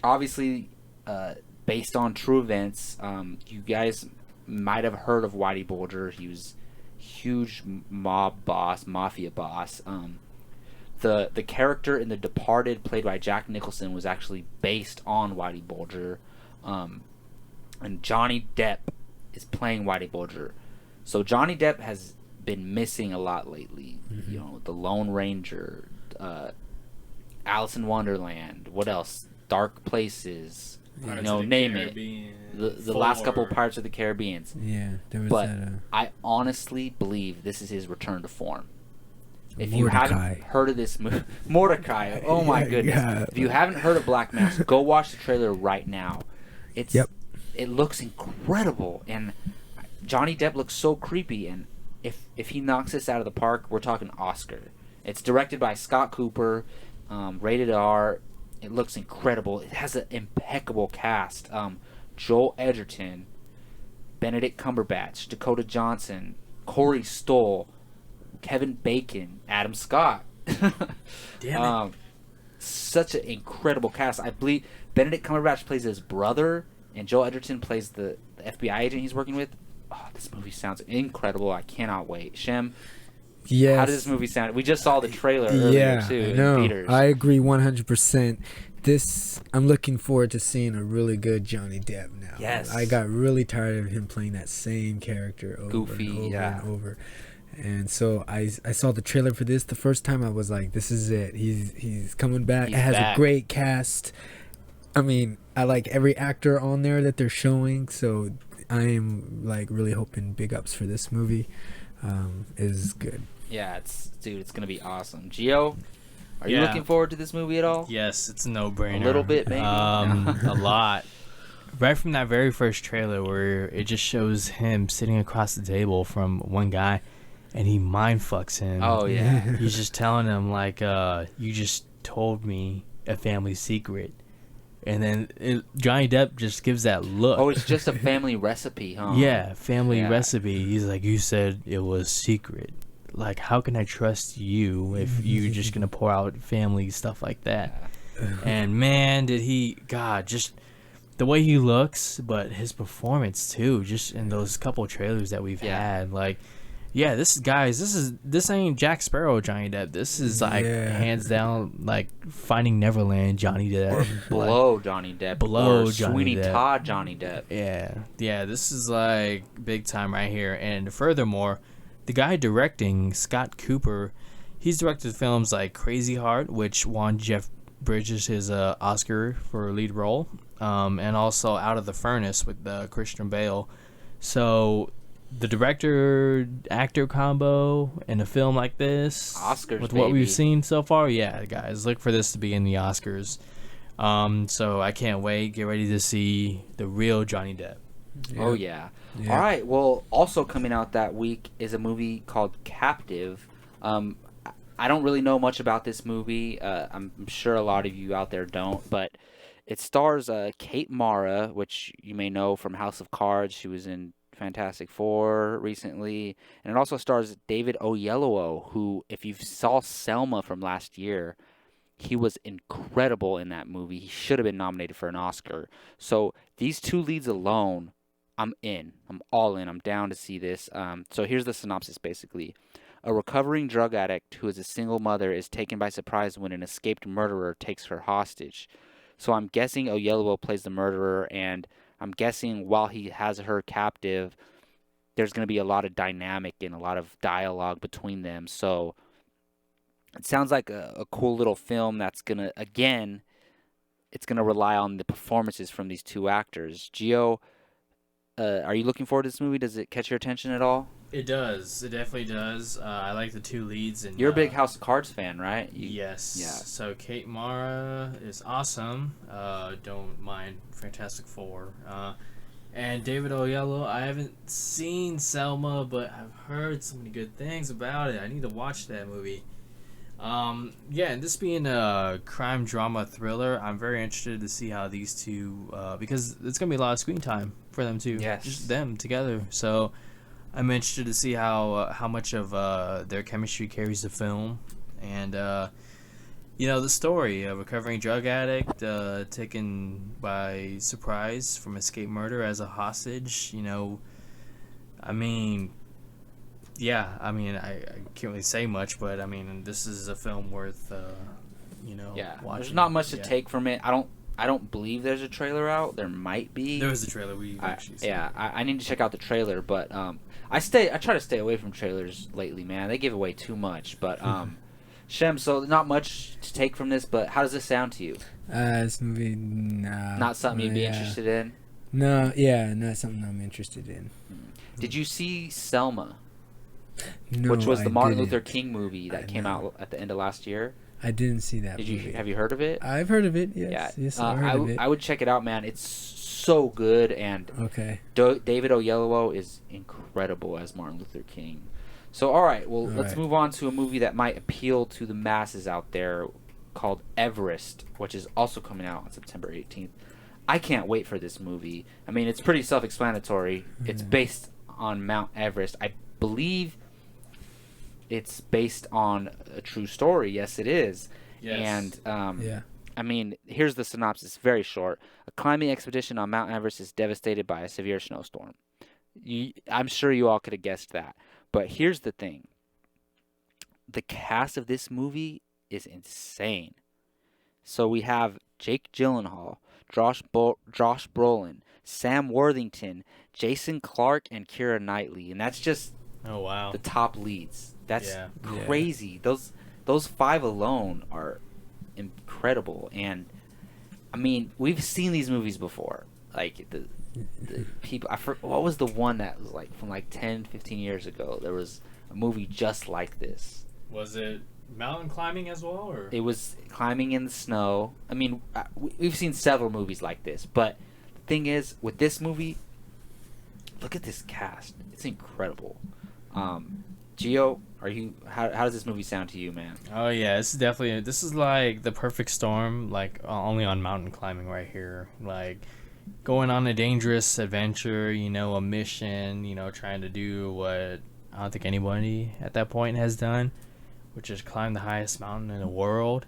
S1: obviously, based on true events, you guys might have heard of Whitey Bulger. He was a huge mafia boss. The character in The Departed, played by Jack Nicholson, was actually based on Whitey Bulger. And Johnny Depp is playing Whitey Bulger. So Johnny Depp has been missing a lot lately. Mm-hmm. You know, The Lone Ranger, Alice in Wonderland. What else? Dark Places. Name it. The last couple of Pirates of the Caribbean.
S3: Yeah, there was
S1: but
S3: that.
S1: I honestly believe this is his return to form. If you
S3: Mordecai.
S1: haven't heard of this movie, Mordecai. Oh my goodness!
S3: Yeah.
S1: If you haven't heard of Black Mass, go watch the trailer right now. It looks incredible, and Johnny Depp looks so creepy. And if he knocks this out of the park, we're talking Oscar. It's directed by Scott Cooper, rated R. It looks incredible. It has an impeccable cast. Joel Edgerton, Benedict Cumberbatch, Dakota Johnson, Corey Stoll, Kevin Bacon, Adam Scott.
S2: Damn it.
S1: Such an incredible cast. I believe Benedict Cumberbatch plays his brother, and Joel Edgerton plays the FBI agent he's working with. Oh, this movie sounds incredible. I cannot wait. Shem,
S3: Yes.
S1: how does this movie sound? We just saw the trailer earlier, too, in theaters.
S3: I agree 100%. I'm looking forward to seeing a really good Johnny Depp now.
S1: Yes.
S3: I got really tired of him playing that same character over
S1: Goofy,
S3: and over
S1: yeah.
S3: and over. And so I saw the trailer for this the first time. I was like, this is it. He's coming back.
S1: He's
S3: it has
S1: back.
S3: a great cast. I mean, I like every actor on there that they're showing. So I am like really hoping big ups for this movie. Is good.
S1: Yeah, it's going to be awesome. Gio, are you looking forward to this movie at all?
S2: Yes, it's a no-brainer.
S1: A little bit, maybe?
S2: A lot. Right from that very first trailer where it just shows him sitting across the table from one guy, and he mind fucks him.
S1: Oh, yeah.
S2: He's just telling him, like, you just told me a family secret. And then Johnny Depp just gives that look.
S1: Oh, it's just a family recipe, huh?
S2: Yeah, family recipe. He's like, you said it was secret. Like, how can I trust you if you're just going to pour out family stuff like that? And, man, just the way he looks, but his performance, too, just in those couple trailers that we've had. Like, yeah, this ain't Jack Sparrow Johnny Depp. This is, like, hands down, like, Finding Neverland Johnny Depp.
S1: Or Blow Johnny Depp.
S2: Blow
S1: or
S2: Johnny
S1: Sweeney
S2: Depp.
S1: Todd Johnny Depp.
S2: Yeah, this is, like, big time right here. And furthermore, the guy directing, Scott Cooper, he's directed films like Crazy Heart, which won Jeff Bridges his Oscar for lead role, and also Out of the Furnace with Christian Bale. So the director-actor combo in a film like this,
S1: Oscars,
S2: with what
S1: baby.
S2: we've seen so far, yeah, guys, look for this to be in the Oscars. So I can't wait. Get ready to see the real Johnny Depp.
S3: Yeah.
S1: Oh, yeah. All right. Well, also coming out that week is a movie called Captive. I don't really know much about this movie. I'm sure a lot of you out there don't, but it stars Kate Mara, which you may know from House of Cards. She was in Fantastic Four recently. And it also stars David Oyelowo, who, if you saw Selma from last year, he was incredible in that movie. He should have been nominated for an Oscar. So these 2 leads alone, I'm in. I'm all in. I'm down to see this. So here's the synopsis, basically. A recovering drug addict who is a single mother is taken by surprise when an escaped murderer takes her hostage. So I'm guessing Oyelowo plays the murderer, and I'm guessing while he has her captive, there's going to be a lot of dynamic and a lot of dialogue between them. So it sounds like a cool little film that's going to, again, it's going to rely on the performances from these 2 actors. Gio, Are you looking forward to this movie? Does it catch your attention at all?
S2: It does. It definitely does. I like the two leads. And
S1: You're a big House of Cards fan, right?
S2: Yes.
S1: Yeah.
S2: So Kate Mara is awesome. Don't mind Fantastic Four. And David Oyelowo, I haven't seen Selma, but I've heard so many good things about it. I need to watch that movie. Yeah, and this being a crime drama thriller, I'm very interested to see how these two, because it's gonna be a lot of screen time for them too.
S1: Yes.
S2: Just them together. So I'm interested to see how much of their chemistry carries the film, and the story: a recovering drug addict taken by surprise from escape murder as a hostage. I mean, yeah, I can't really say much, but this is a film worth
S1: Yeah.
S2: watching.
S1: There's not much to take from it. I don't believe there's a trailer out. There might be.
S2: There was a trailer we actually seen.
S1: Yeah, I need to check out the trailer, but I try to stay away from trailers lately, man. They give away too much. But Shem, so not much to take from this, but how does this sound to you?
S3: This movie, nah.
S1: Not something you'd be interested in?
S3: No, yeah, not something I'm interested in.
S1: Did you see Selma?
S3: No,
S1: which was the
S3: I
S1: Martin
S3: didn't.
S1: Luther King movie that came out at the end of last year?
S3: I didn't see that movie.
S1: Have you heard of it?
S3: I've heard of it, yes.
S1: Yeah.
S3: Yes, I've heard of it.
S1: I would check it out, man. It's so good, and
S3: Okay.
S1: David Oyelowo is incredible as Martin Luther King. So, all right, well, let's move on to a movie that might appeal to the masses out there called Everest, which is also coming out on September 18th. I can't wait for this movie. I mean, it's pretty self-explanatory. It's based on Mount Everest. I believe it's based on a true story. Yes, it is.
S2: Yes.
S1: And,
S3: Yeah.
S1: I mean, here's the synopsis, very short. A climbing expedition on Mount Everest is devastated by a severe snowstorm. I'm sure you all could have guessed that. But here's the thing. The cast of this movie is insane. So we have Jake Gyllenhaal, Josh Brolin, Sam Worthington, Jason Clarke, and Keira Knightley. And that's just
S2: Oh wow.
S1: the top leads. That's
S2: Yeah.
S1: crazy. Those five alone are incredible. And I mean, we've seen these movies before. Like the people, what was the one that was like from like 10, 15 years ago? There was a movie just like this.
S2: Was it mountain climbing as well, or?
S1: It was climbing in the snow. I mean, we've seen several movies like this, but the thing is, with this movie, look at this cast. It's incredible. Gio, how does this movie sound to you, man?
S2: Oh yeah, this is like the perfect storm, like only on mountain climbing right here. Like going on a dangerous adventure, a mission, trying to do what I don't think anybody at that point has done, which is climb the highest mountain in the world.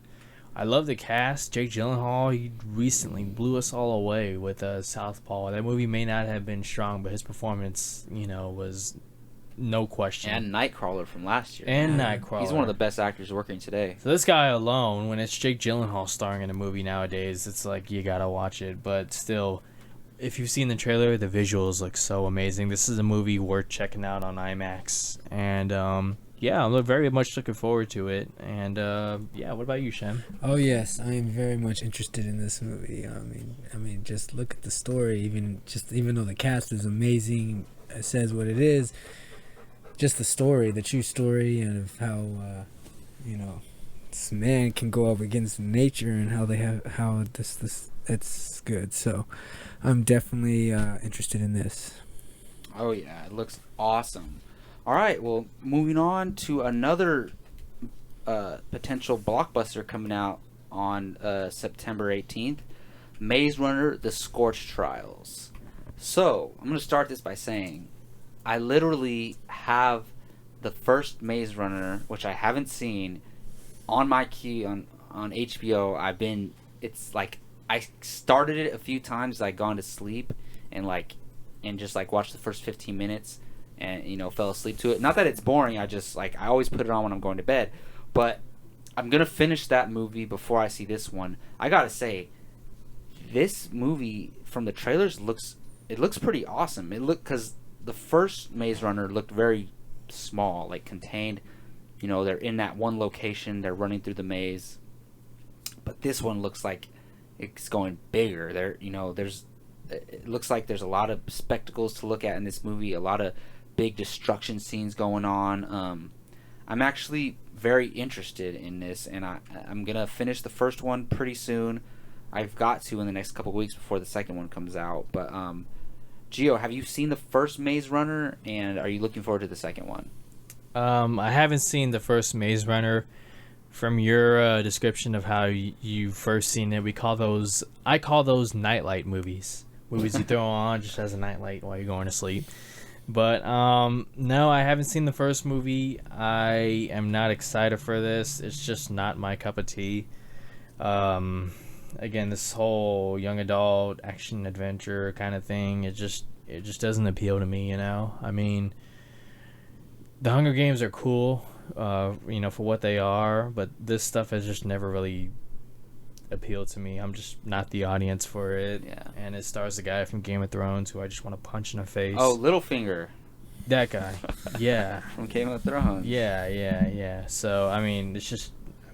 S2: I love the cast. Jake Gyllenhaal, he recently blew us all away with Southpaw. That movie may not have been strong, but his performance, was no question.
S1: And Nightcrawler from last year.
S2: And Nightcrawler.
S1: He's one of the best actors working today.
S2: So this guy alone, when it's Jake Gyllenhaal starring in a movie nowadays, it's like you gotta watch it. But still, if you've seen the trailer, the visuals look so amazing. This is a movie worth checking out on IMAX. And yeah, I'm very much looking forward to it. And yeah, what about you, Shem?
S3: Oh yes, I am very much interested in this movie. I mean, just look at the story. Even though the cast is amazing, it says what it is. Just the story, the true story, and of how this man can go up against nature, and how it's good. So, I'm definitely interested in this.
S1: Oh yeah, it looks awesome. All right, well, moving on to another potential blockbuster coming out on September 18th, Maze Runner: The Scorch Trials. So, I'm going to start this by saying I literally have the first Maze Runner, which I haven't seen, on my queue on HBO. It's like I started it a few times. I'd gone to sleep and just watched the first 15 minutes and fell asleep to it. Not that it's boring. I always put it on when I'm going to bed. But I'm gonna finish that movie before I see this one. I gotta say, this movie from the trailers looks pretty awesome. Because the first Maze Runner looked very small, like contained. They're in that one location. They're running through the maze. But this one looks like it's going bigger. There's it looks like there's a lot of spectacles to look at in this movie. A lot of big destruction scenes going on. I'm actually very interested in this, and I'm gonna finish the first one pretty soon. I've got to in the next couple of weeks before the second one comes out. But Gio, have you seen the first Maze Runner, and are you looking forward to the second one?
S2: I haven't seen the first Maze Runner. From your description of how you first seen it, I call those nightlight movies. Movies you throw on just as a nightlight while you're going to sleep. But no, I haven't seen the first movie. I am not excited for this. It's just not my cup of tea. Again, this whole young adult action adventure kind of thing, it just doesn't appeal to me, you know? I mean, the Hunger Games are cool, for what they are, but this stuff has just never really appealed to me. I'm just not the audience for it.
S1: Yeah.
S2: And it stars the guy from Game of Thrones who I just want to punch in the face.
S1: Oh, Littlefinger.
S2: That guy. Yeah.
S1: From Game of Thrones.
S2: Yeah. So, I mean,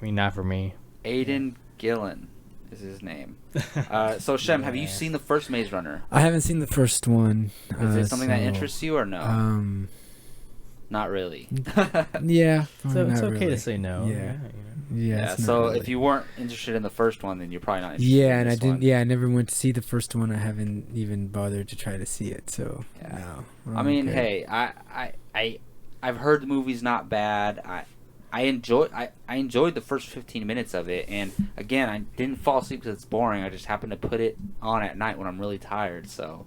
S2: not for me.
S1: Aiden Gillen is his name. So, Shem, have you seen the first Maze Runner?
S3: I haven't seen the first one.
S1: Is it something that interests you or no? Not really.
S3: Yeah.
S2: So it's okay
S3: really.
S2: to say no.
S3: Yeah.
S1: So
S3: really.
S1: if you weren't interested in the first one, then you're probably not interested.
S3: Yeah,
S1: in
S3: and I
S1: this
S3: didn't.
S1: one.
S3: Yeah, I never went to see the first one. I haven't even bothered to try to see it. So
S1: Yeah.
S3: no.
S1: I mean,
S3: Okay.
S1: hey, I've heard the movie's not bad. I enjoyed the first 15 minutes of it, and again, I didn't fall asleep because it's boring. I just happened to put it on at night when I'm really tired. So,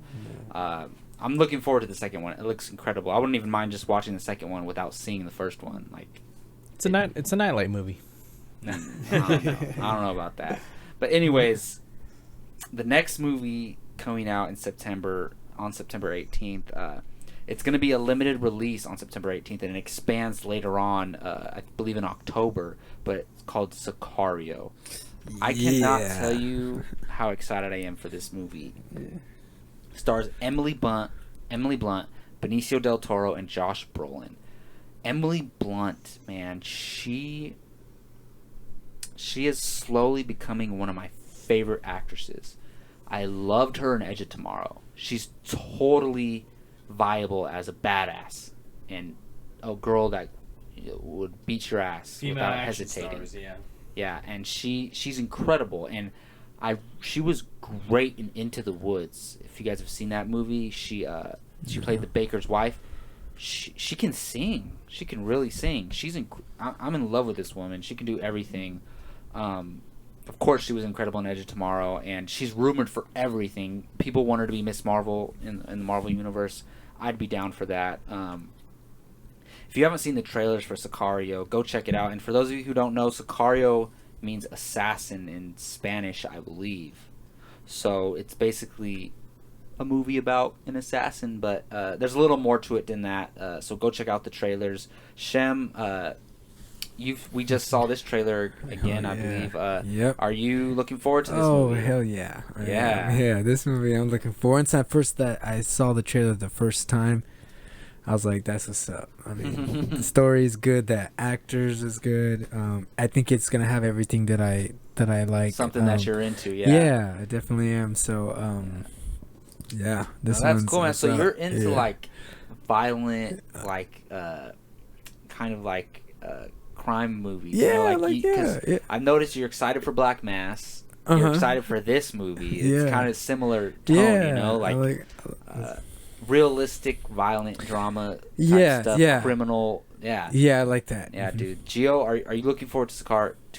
S1: I'm looking forward to the second one. It looks incredible. I wouldn't even mind just watching the second one without seeing the first one. Like,
S2: It's a nightlight movie.
S1: I don't know. I don't know about that. But anyways, the next movie coming out on September 18th. It's going to be a limited release on September 18th, and it expands later on, I believe in October, but it's called Sicario. I cannot tell you how excited I am for this movie.
S3: Yeah.
S1: Stars Emily Blunt, Benicio del Toro, and Josh Brolin. Emily Blunt, man, she is slowly becoming one of my favorite actresses. I loved her in Edge of Tomorrow. She's totally viable as a badass and a girl that would beat your ass without hesitating.
S2: Stars, yeah.
S1: Yeah, and she's incredible, and she was great in Into the Woods. If you guys have seen that movie, she played the baker's wife. She can sing. She can really sing. I'm in love with this woman. She can do everything. Of course, she was incredible in Edge of Tomorrow, and she's rumored for everything. People want her to be Miss Marvel in the Marvel Universe. I'd be down for that. If you haven't seen the trailers for Sicario, go check it out. And for those of you who don't know, Sicario means assassin in Spanish, I believe. So it's basically a movie about an assassin, but there's a little more to it than that. So go check out the trailers. Shem, we just saw this trailer again, I believe.
S3: Yep.
S1: Are you looking forward to this movie?
S3: Oh, hell yeah.
S1: Yeah.
S3: Yeah, this movie I'm looking forward. Once I saw the trailer the first time, I was like, that's what's up. I mean, the story is good, the actors is good. I think it's going to have everything that I like.
S1: Something that you're into, yeah.
S3: Yeah, I definitely am. So, yeah. This
S1: that's cool, man. So you're into,
S3: yeah.
S1: like, violent, like, kind of like crime movies.
S3: Yeah,
S1: you know,
S3: yeah.
S1: I've noticed you're excited for Black Mass.
S3: Uh-huh.
S1: You're excited for this movie. It's
S3: Yeah.
S1: kind of similar tone, you know, like realistic, violent drama type stuff, criminal. Yeah.
S3: Yeah, I like that.
S1: Yeah, dude. Gio, are you looking forward to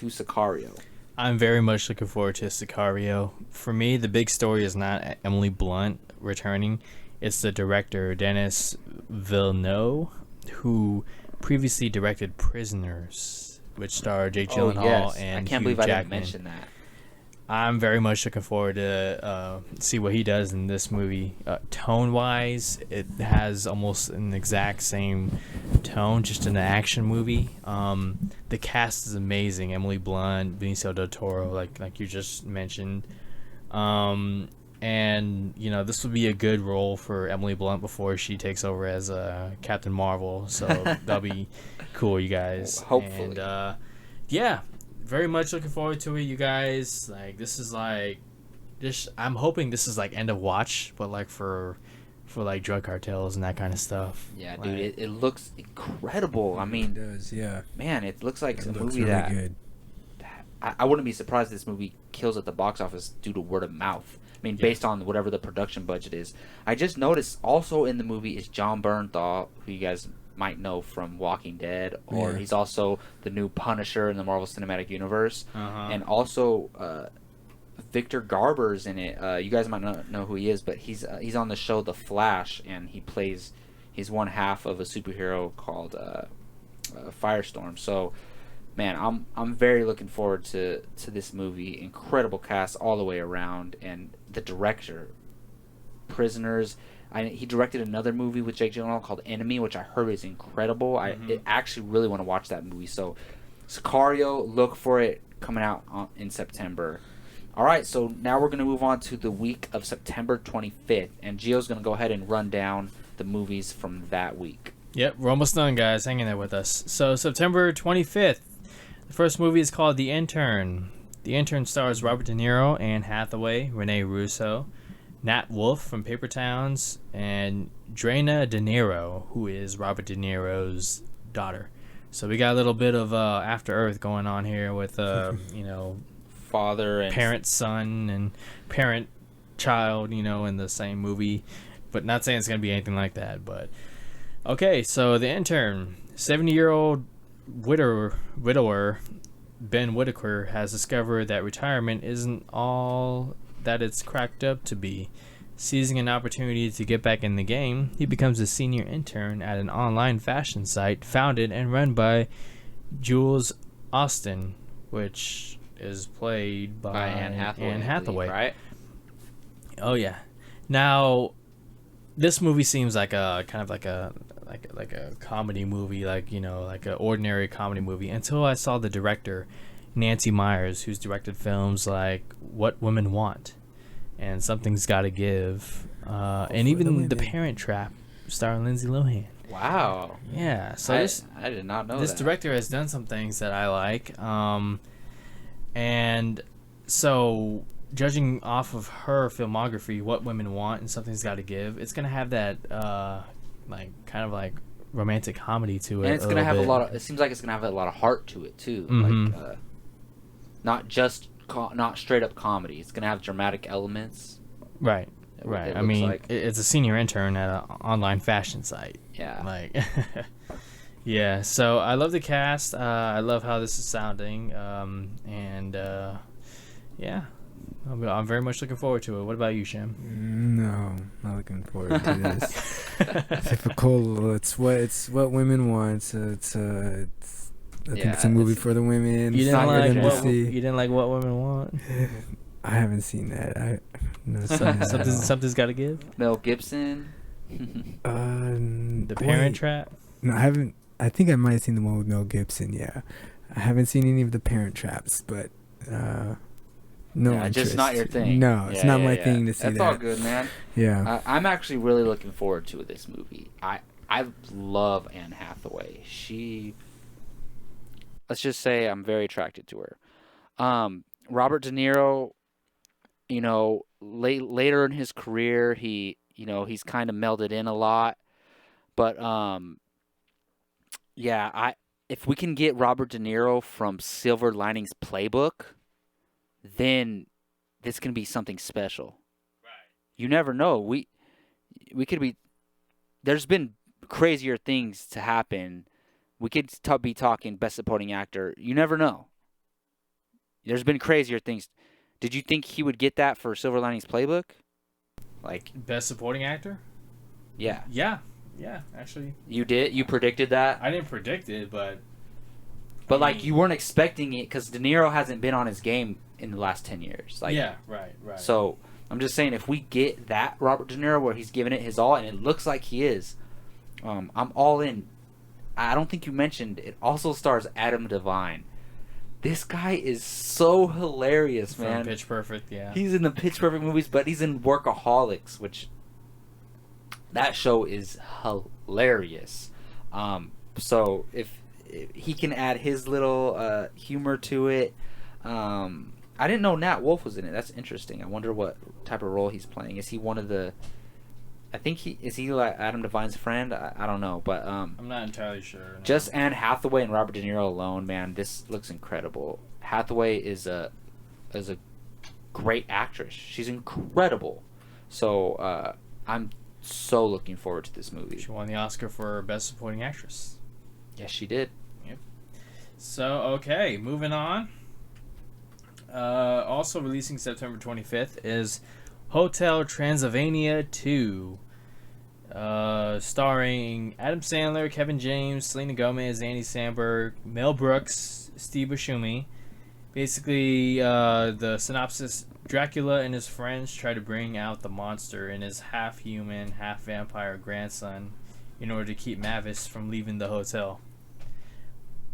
S1: Sicario?
S2: I'm very much looking forward to Sicario. For me, the big story is not Emily Blunt returning. It's the director, Denis Villeneuve, who previously directed Prisoners, which starred Jake Gyllenhaal and
S1: I can't
S2: Hugh
S1: believe I didn't
S2: Jackman.
S1: mention that.
S2: I'm very much looking forward to see what he does in this movie. Tone-wise, it has almost an exact same tone, just an action movie. The cast is amazing. Emily Blunt, Benicio del Toro, like you just mentioned. And, this would be a good role for Emily Blunt before she takes over as Captain Marvel. So that'll be cool, you guys.
S1: Hopefully.
S2: And, yeah. Very much looking forward to it, you guys. Like, this is like I'm hoping this is like end of watch, but like for like drug cartels and that kind of stuff.
S1: Yeah,
S2: like,
S1: dude, it looks incredible. I mean,
S3: it does. Yeah,
S1: man, it looks like
S3: it
S1: a
S3: looks
S1: movie
S3: really
S1: that
S3: good.
S1: I wouldn't be surprised if this movie kills at the box office due to word of mouth. I mean, based on whatever the production budget is. I just noticed also in the movie is John Bernthal, who you guys might know from Walking Dead, or he's also the new Punisher in the Marvel Cinematic Universe, and also Victor Garber's in it. You guys might not know who he is, but he's on the show The Flash, and he's one half of a superhero called Firestorm. So, man, I'm very looking forward to this movie. Incredible cast all the way around, and the director, Prisoners. He directed another movie with Jake Gyllenhaal called Enemy, which I heard is incredible. I actually really want to watch that movie. So, Sicario, look for it coming out in September. All right, so now we're going to move on to the week of September 25th, and Gio's going to go ahead and run down the movies from that week.
S2: Yep, we're almost done, guys. Hang in there with us. So, September 25th, the first movie is called The Intern. The Intern stars Robert De Niro, Anne Hathaway, Rene Russo, Nat Wolff from Paper Towns, and Drena De Niro, who is Robert De Niro's daughter. So we got a little bit of After Earth going on here with,
S1: father and
S2: parent son and parent child, in the same movie. But not saying it's going to be anything like that. But okay, so The Intern, 70-year-old widower Ben Whitaker has discovered that retirement isn't all that it's cracked up to be. Seizing an opportunity to get back in the game, he becomes a senior intern at an online fashion site founded and run by Jules Austin, which is played by
S1: Anne Hathaway.
S2: Hathaway.
S1: Believe, right?
S2: Oh yeah. Now, this movie seems like a kind of like a comedy movie, like an ordinary comedy movie, until I saw the director, Nancy Meyers, who's directed films like What Women Want and Something's Gotta Give, and even The Parent Trap, starring Lindsay Lohan.
S1: Wow.
S2: Yeah. So
S1: I did not know
S2: this
S1: that.
S2: director has done some things that I like, and so judging off of her filmography, What Women Want and Something's Gotta Give, it's gonna have that kind of like romantic comedy to it,
S1: and it's gonna have
S2: bit.
S1: it seems like it's gonna have a lot of heart to it too.
S2: Mm-hmm.
S1: Like not just not straight up comedy. It's gonna have dramatic elements.
S2: Right. I mean, it's a senior intern at an online fashion site.
S1: Yeah.
S2: Yeah. So I love the cast. I love how this is sounding. Yeah. I'm very much looking forward to it. What about you, Shem?
S3: No, not looking forward to this. Typical. It's what women want. So I think it's a movie for the women.
S2: You didn't like What Women Want?
S3: I haven't seen that.
S2: Something's Gotta Give.
S1: Mel Gibson.
S2: The Parent Trap.
S3: No, I haven't. I think I might have seen the one with Mel Gibson. Yeah, I haven't seen any of the Parent Traps, but no,
S1: yeah, just not your thing.
S3: No, it's not my thing to see.
S1: That's all good, man.
S3: Yeah,
S1: I'm actually really looking forward to this movie. I love Anne Hathaway. Let's just say I'm very attracted to her. Robert De Niro, later in his career, he's kind of melded in a lot, but if we can get Robert De Niro from Silver Linings Playbook, then this can be something special. Right. You never know. We could be. There's been crazier things to happen. We could be talking Best Supporting Actor. You never know. There's been crazier things. Did you think he would get that for Silver Linings Playbook? Like
S2: Best Supporting Actor?
S1: Yeah.
S2: Yeah, actually.
S1: You did? You predicted that?
S2: I didn't predict it, but
S1: you weren't expecting it because De Niro hasn't been on his game in the last 10 years.
S2: Yeah, right.
S1: So I'm just saying, if we get that Robert De Niro where he's giving it his all, and it looks like he is, I'm all in. I don't think you mentioned it also stars Adam Devine. This guy is so hilarious, man.
S2: From Pitch Perfect, yeah.
S1: He's in the Pitch Perfect movies, but he's in Workaholics, which that show is hilarious. So if he can add his little humor to it, I didn't know Nat Wolff was in it. That's interesting. I wonder what type of role he's playing. Is he one of the? I think he like Adam Devine's friend. I don't know, but
S2: I'm not entirely sure. No.
S1: Just Anne Hathaway and Robert De Niro alone, man, this looks incredible. Hathaway is a great actress. She's incredible. So I'm so looking forward to this movie.
S2: She won the Oscar for Best Supporting Actress.
S1: Yes, she did.
S2: Yep. So, okay, moving on. Also releasing September 25th is Hotel Transylvania 2. Starring Adam Sandler, Kevin James, Selena Gomez, Andy Samberg, Mel Brooks, Steve Buscemi. Basically, the synopsis: Dracula and his friends try to bring out the monster in his half-human, half-vampire grandson in order to keep Mavis from leaving the hotel.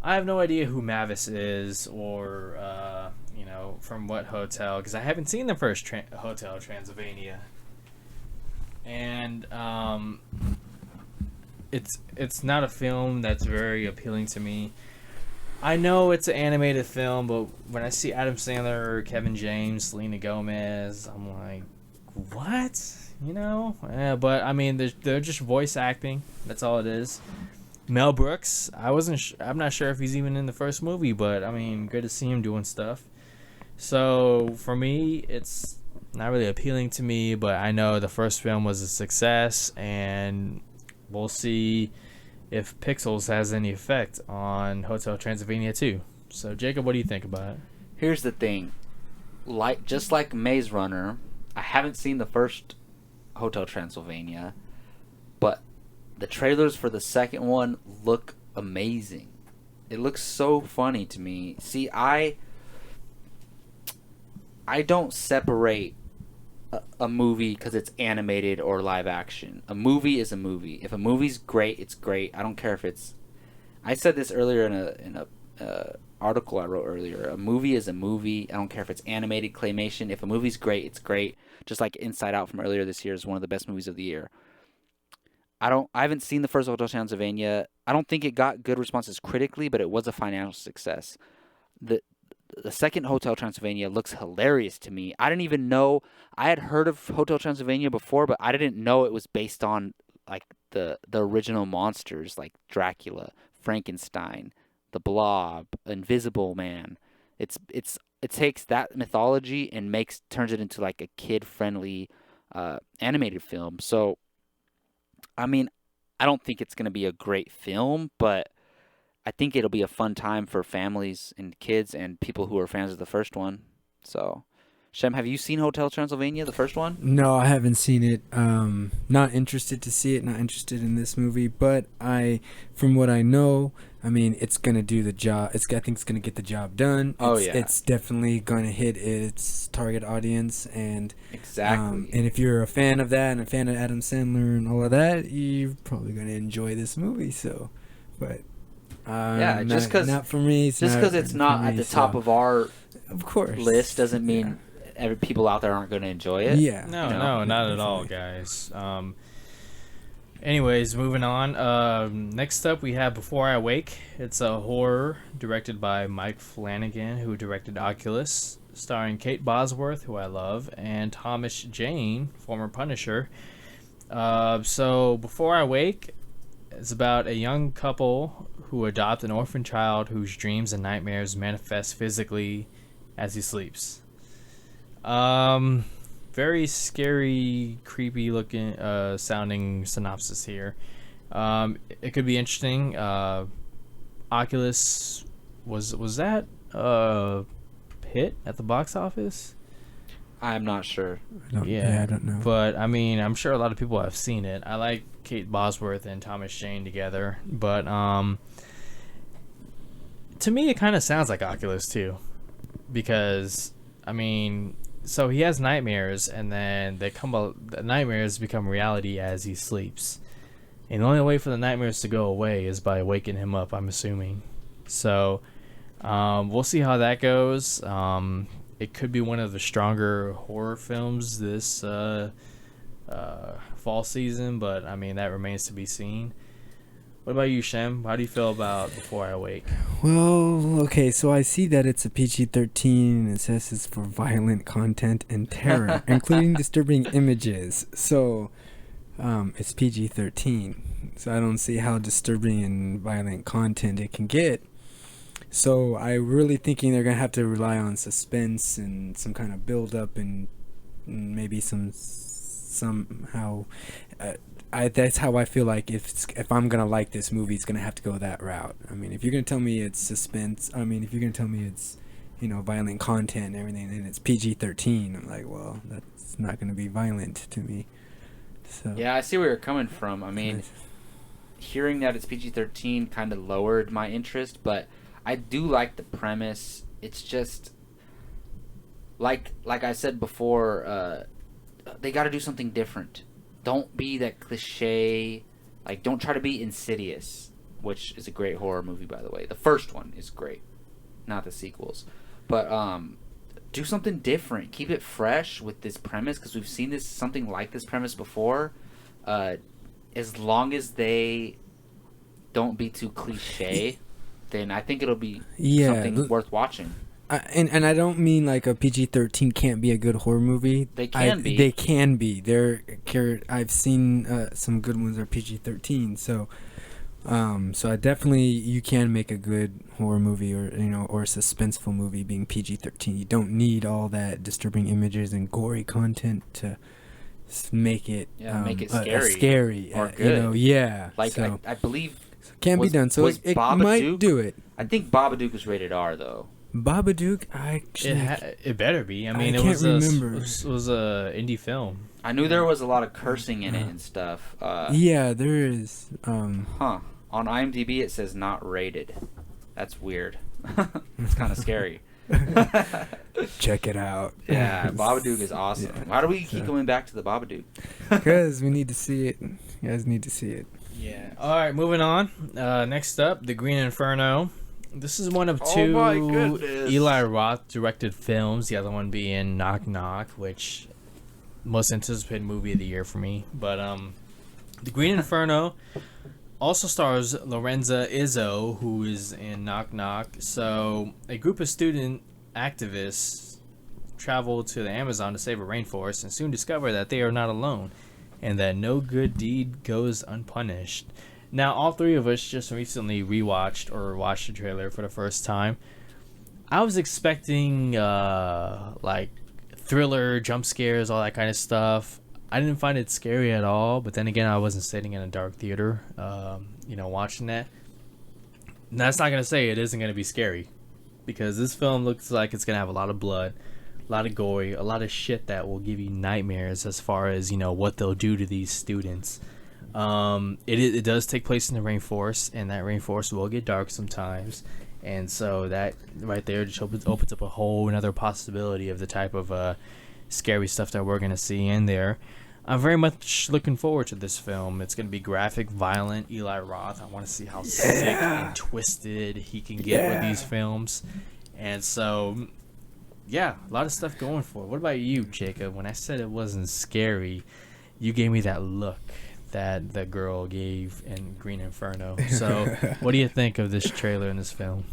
S2: I have no idea who Mavis is or, from what hotel, because I haven't seen the first Hotel Transylvania. And it's not a film that's very appealing to me. I know it's an animated film, but when I see Adam Sandler, Kevin James, Selena Gomez, I'm like, what? But I mean, they're just voice acting. That's all it is. Mel Brooks, I'm not sure if he's even in the first movie, but I mean, good to see him doing stuff. So for me, it's not really appealing to me, but I know the first film was a success, and we'll see if Pixels has any effect on Hotel Transylvania 2. So, Jacob, what do you think about it?
S1: Here's the thing. Just like Maze Runner, I haven't seen the first Hotel Transylvania, but the trailers for the second one look amazing. It looks so funny to me. See, I don't separate a movie because it's animated or live action. A movie is a movie. If a movie's great, it's great. I don't care if it's. I said this earlier in a article I wrote earlier. A movie is a movie. I don't care if it's animated, claymation. If a movie's great, it's great. Just like Inside Out from earlier this year is one of the best movies of the year. I haven't seen the first Hotel Transylvania. I don't think it got good responses critically, but it was a financial success. The second Hotel Transylvania looks hilarious to me. I didn't even know. I had heard of Hotel Transylvania before, but I didn't know it was based on like the original monsters like Dracula, Frankenstein, the Blob, Invisible Man. It takes that mythology and turns it into like a kid-friendly animated film. So I mean, I don't think it's going to be a great film, but I think it'll be a fun time for families and kids and people who are fans of the first one. So, Shem, have you seen Hotel Transylvania, the first one?
S3: No, I haven't seen it. Not interested to see it. Not interested in this movie. But from what I know, I mean, it's gonna do the job. I think it's gonna get the job done. It's definitely gonna hit its target audience, and
S1: exactly.
S3: And if you're a fan of that and a fan of Adam Sandler and all of that, you're probably gonna enjoy this movie. So, but.
S1: Just because
S3: not for me.
S1: Just because it's not at the top of our list doesn't mean every people out there aren't going to enjoy it.
S3: Yeah.
S2: No, not at all, guys. Anyways, moving on. Next up, we have Before I Wake. It's a horror directed by Mike Flanagan, who directed Oculus, starring Kate Bosworth, who I love, and Thomas Jane, former Punisher. So, Before I Wake is about a young couple who adopt an orphan child whose dreams and nightmares manifest physically as he sleeps. Very scary, creepy looking, sounding synopsis here. It could be interesting. Oculus was that hit at the box office?
S1: I'm not sure.
S3: I don't know.
S2: But I mean, I'm sure a lot of people have seen it. I like Kate Bosworth and Thomas Jane together, but to me, it kind of sounds like Oculus too, because I mean, so he has nightmares, and then the nightmares become reality as he sleeps, and the only way for the nightmares to go away is by waking him up, I'm assuming. So we'll see how that goes. It could be one of the stronger horror films this fall season, but I mean, that remains to be seen. What about you, Shem? How do you feel about Before I Awake?
S3: Well, okay, so I see that it's a PG-13 and it says it's for violent content and terror, including disturbing images. So, it's PG-13. So I don't see how disturbing and violent content it can get. So I'm really thinking they're gonna have to rely on suspense and some kind of build-up and maybe somehow. That's how I feel like if I'm gonna like this movie, it's gonna have to go that route. I mean, if you're gonna tell me it's suspense, I mean, if you're gonna tell me it's, violent content and everything, and it's PG-13, I'm like, well, that's not gonna be violent to me. So
S1: Yeah, I see where you're coming from. I mean, hearing that it's PG-13 kind of lowered my interest, but I do like the premise. It's just like I said before, they got to do something different. Don't be that cliche. Like, don't try to be Insidious, which is a great horror movie, by the way. The first one is great, not the sequels. But do something different. Keep it fresh with this premise, because we've seen something like this premise before. As long as they don't be too cliche, then I think it'll be something worth watching.
S3: And I don't mean like a PG-13 can't be a good horror movie.
S1: They can be.
S3: They can be. I've seen some good ones are PG-13. So I definitely, you can make a good horror movie or a suspenseful movie being PG-13. You don't need all that disturbing images and gory content to make it
S1: make it scary.
S3: Scary
S1: or good. Like
S3: so,
S1: I believe
S3: can be done. So it might do it.
S1: I think Babadook was rated R though.
S3: Babadook,
S2: it better be. I mean,
S3: it was
S2: a indie film.
S1: I knew there was a lot of cursing in it and stuff.
S3: Yeah, there is.
S1: On IMDb it says not rated. That's weird. It's kind of scary.
S3: Check it out.
S1: Yeah, Babadook is awesome. Yeah. Why do we keep going back to the Babadook?
S3: Because we need to see it. You guys need to see it.
S2: Yeah. All right, moving on. Next up, The Green Inferno. This is one of two Eli Roth directed films. The other one being Knock Knock, which most anticipated movie of the year for me. But The Green Inferno also stars Lorenza Izzo, who is in Knock Knock. So a group of student activists travel to the Amazon to save a rainforest and soon discover that they are not alone and that no good deed goes unpunished. Now, all three of us just recently rewatched or watched the trailer for the first time. I was expecting like thriller, jump scares, all that kind of stuff. I didn't find it scary at all, but then again, I wasn't sitting in a dark theater, watching that. And that's not going to say it isn't going to be scary, because this film looks like it's going to have a lot of blood, a lot of gory, a lot of shit that will give you nightmares as far as, what they'll do to these students. It does take place in the rainforest, and that rainforest will get dark sometimes, and so that right there just opens up a whole another possibility of the type of scary stuff that we're gonna see in there. I'm very much looking forward to this film. It's gonna be graphic, violent. Eli Roth. I want to see how sick and twisted he can get with these films, and so a lot of stuff going for it. What about you, Jacob? When I said it wasn't scary, you gave me that look that the girl gave in Green Inferno. So what do you think of this trailer and this film?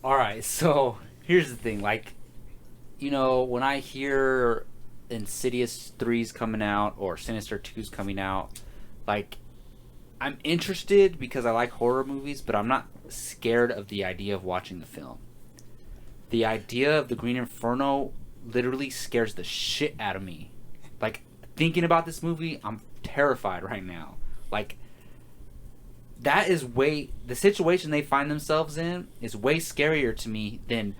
S1: All right, so here's the thing. Like, when I hear Insidious 3's coming out or Sinister 2's coming out, like, I'm interested because I like horror movies, but I'm not scared of the idea of watching the film. The idea of the Green Inferno literally scares the shit out of me. Like, thinking about this movie, I'm terrified right now. Like, that is the situation they find themselves in is way scarier to me than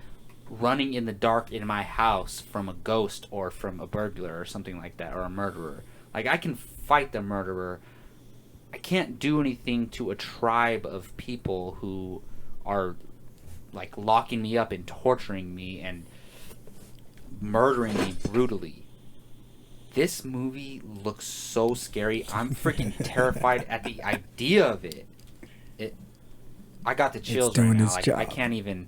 S1: running in the dark in my house from a ghost or from a burglar or something like that, or a murderer. Like, I can fight the murderer. I can't do anything to a tribe of people who are like locking me up and torturing me and murdering me brutally. This movie looks so scary. I'm freaking terrified at the idea of it. I got the chills right now. Like, I can't even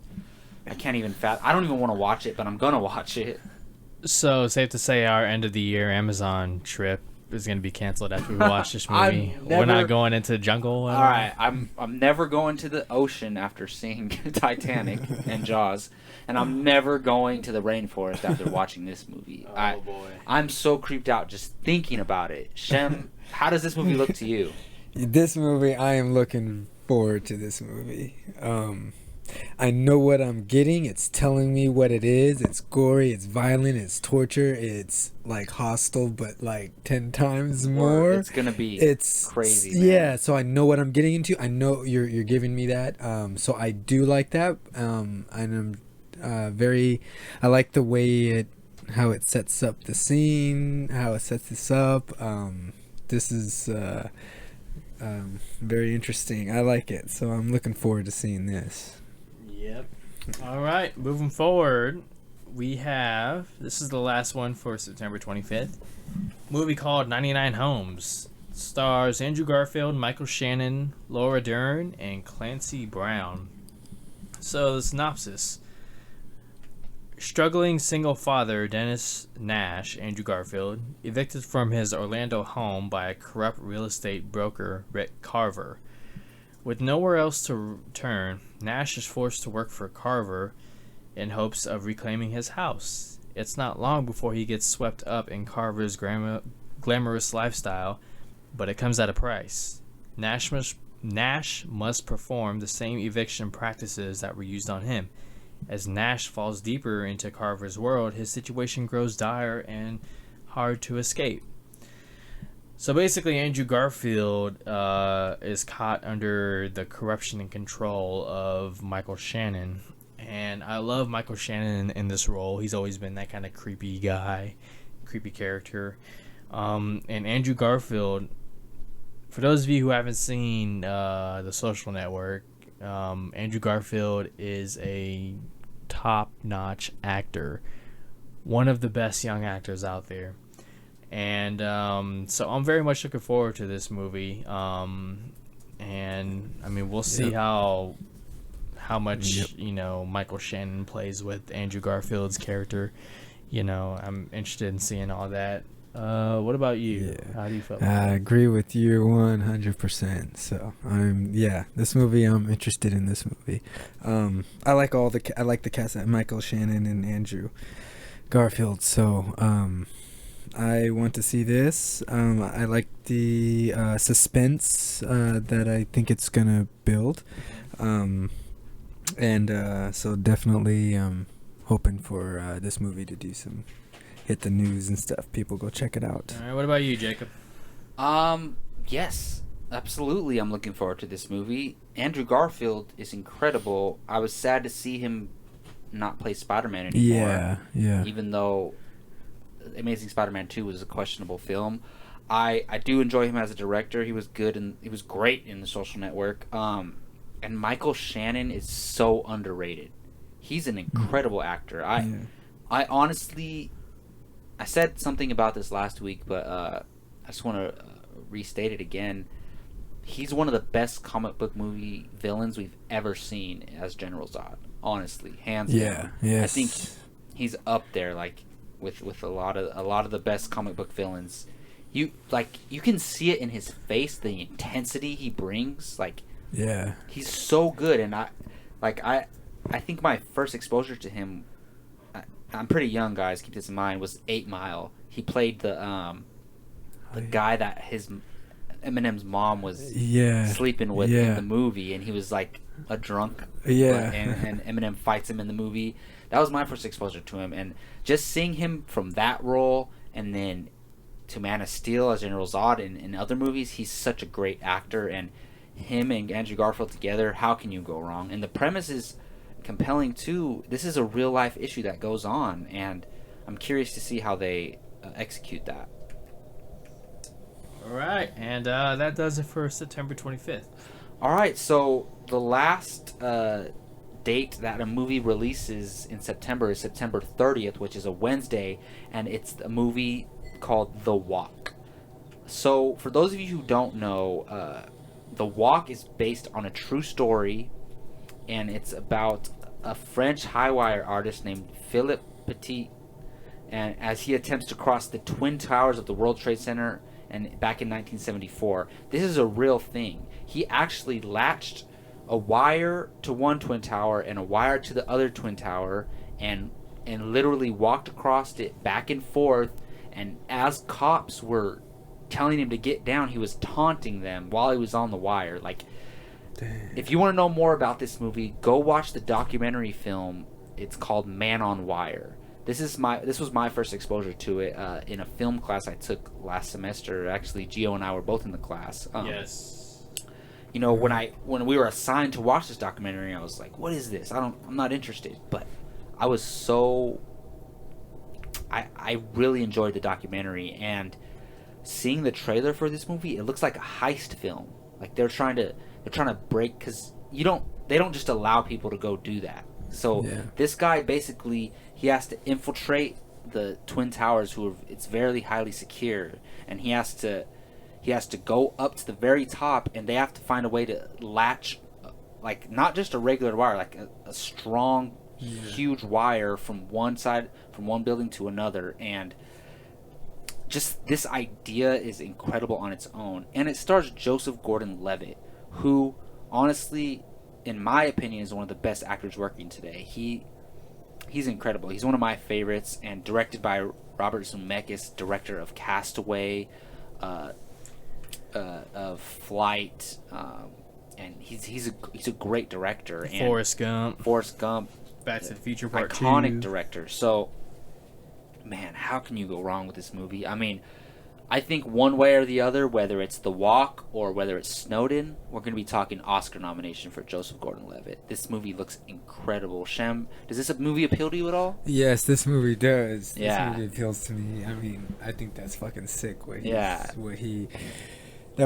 S1: I don't even want to watch it, but I'm gonna watch it.
S2: So safe to say our end of the year Amazon trip is gonna be canceled after we watch this movie.
S1: I'm
S2: We're
S1: never-
S2: not going into the jungle.
S1: All right, I'm never going to the ocean after seeing Titanic and Jaws, and I'm never going to the rainforest after watching this movie.
S2: Oh boy.
S1: I'm so creeped out just thinking about it. Shem, how does this movie look to you?
S3: This movie, I am looking forward to this movie. I know what I'm getting. It's telling me what it is. It's gory, it's violent, it's torture, it's like hostile, but like 10 times more.
S1: It's gonna be crazy. Man.
S3: Yeah, so I know what I'm getting into. I know you're giving me that. So I do like that. And I'm I like the way how it sets up the scene, how it sets this up. This is very interesting. I like it, so I'm looking forward to seeing this.
S2: Yep. All right, moving forward, we have, this is the last one for September 25th, movie called 99 Homes. Stars Andrew Garfield, Michael Shannon, Laura Dern, and Clancy Brown. So the synopsis. Struggling single father Dennis Nash, Andrew Garfield, evicted from his Orlando home by a corrupt real estate broker, Rick Carver. With nowhere else to turn, Nash is forced to work for Carver in hopes of reclaiming his house. It's not long before he gets swept up in Carver's glamorous lifestyle, but it comes at a price. Nash must perform the same eviction practices that were used on him. As Nash falls deeper into Carver's world, his situation grows dire and hard to escape. So basically, Andrew Garfield is caught under the corruption and control of Michael Shannon. And I love Michael Shannon in this role. He's always been that kind of creepy guy, creepy character. And Andrew Garfield, for those of you who haven't seen The Social Network, Andrew Garfield is a top-notch actor. One of the best young actors out there. And so I'm very much looking forward to this movie. And I mean, we'll see how much Michael Shannon plays with Andrew Garfield's character. I'm interested in seeing all that. What about you?
S3: Yeah.
S2: How do you feel?
S3: I agree with you 100%. So this movie, I'm interested in this movie. I like the cast, Michael Shannon and Andrew Garfield. So I want to see this. I like the suspense that I think it's gonna build, and so definitely hoping for this movie to hit the news and stuff. People go check it out.
S2: All right, what about you, Jacob?
S1: Yes, absolutely. I'm looking forward to this movie. Andrew Garfield is incredible. I was sad to see him not play Spider-Man anymore.
S3: Yeah.
S1: Even though Amazing Spider-Man 2 was a questionable film, I do enjoy him as a director. He was good and he was great in The Social Network. And Michael Shannon is so underrated. He's an incredible actor. I honestly, I said something about this last week, but I just want to restate it again. He's one of the best comic book movie villains we've ever seen as General Zod. Honestly, hands down.
S3: Yes.
S1: I think he's up there, like with a lot of the best comic book villains. You can see it in his face, the intensity he brings. He's so good, and I think my first exposure to him, I'm pretty young, guys, keep this in mind, was 8 Mile. He played the guy that Eminem's mom was sleeping with in the movie, and he was like a drunk. And Eminem fights him in the movie. That was my first exposure to him, and just seeing him from that role and then to Man of Steel as General Zod in other movies, he's such a great actor, and him and Andrew Garfield together, how can you go wrong? And the premise is compelling too. This is a real life issue that goes on, and I'm curious to see how they execute that.
S2: All right, and that does it for September 25th.
S1: All right, so the last date that a movie releases in September is September 30th, which is a Wednesday, and it's a movie called The Walk. So for those of you who don't know, The Walk is based on a true story, and it's about a French high-wire artist named Philippe Petit, and as he attempts to cross the twin towers of the World Trade Center and back in 1974. This is a real thing. He actually latched a wire to one twin tower and a wire to the other twin tower, and literally walked across it back and forth. And as cops were telling him to get down, he was taunting them while he was on the wire. Like, damn. If you want to know more about this movie, go watch the documentary film. It's called Man on Wire. This was my first exposure to it in a film class I took last semester. Actually, Gio and I were both in the class.
S2: Yes.
S1: You know, when we were assigned to watch this documentary, I was like, "What is this? I'm not interested." But I was so I really enjoyed the documentary, and seeing the trailer for this movie, it looks like a heist film. Like they're trying to break, because they don't just allow people to go do that. So this guy basically, he has to infiltrate the twin towers, it's very highly secure, and he has to go up to the very top, and they have to find a way to latch, like, not just a regular wire, like a strong, huge wire from one building to another. And just this idea is incredible on its own. And it stars Joseph Gordon-Levitt, who, honestly, in my opinion, is one of the best actors working today. He's incredible. He's one of my favorites, and directed by Robert Zemeckis, director of Castaway, of Flight, and he's a great director. And
S2: Forrest Gump,
S1: Back
S2: to the Future Part 2.
S1: Iconic director. So, man, how can you go wrong with this movie? I mean, I think one way or the other, whether it's The Walk or whether it's Snowden, we're going to be talking Oscar nomination for Joseph Gordon-Levitt. This movie looks incredible. Shem, does this movie appeal to you at all?
S3: Yes, this movie does.
S1: Yeah.
S3: This movie appeals to me. I mean, I think that's fucking sick. With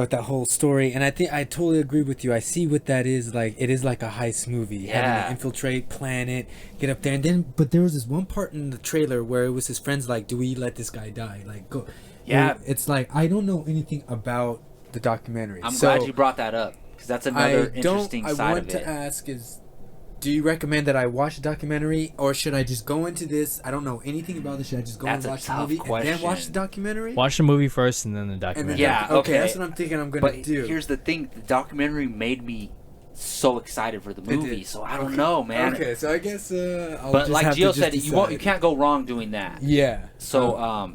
S3: that whole story. And I think I totally agree with you. I see what that is like. It is like a heist movie. Having to infiltrate, plan it, get up there. And then, but there was this one part in the trailer where it was his friends like, do we let this guy die? Like, go.
S1: Yeah.
S3: It's like, I don't know anything about the documentary.
S1: I'm glad you brought that up, because that's another interesting side of it.
S3: I want to ask is, do you recommend that I watch the documentary, or should I just go into this? I don't know anything about this. Should I just go and watch the movie and then watch the documentary?
S2: Watch the movie first and then the documentary.
S3: Okay, that's what I'm thinking I'm going to do.
S1: But here's the thing. The documentary made me so excited for the movie, so I don't know, man.
S3: Okay, so I guess I'll
S1: but
S3: just
S1: like
S3: have
S1: Gio
S3: to
S1: said,
S3: decide.
S1: you can't go wrong doing that.
S3: Yeah.
S1: So,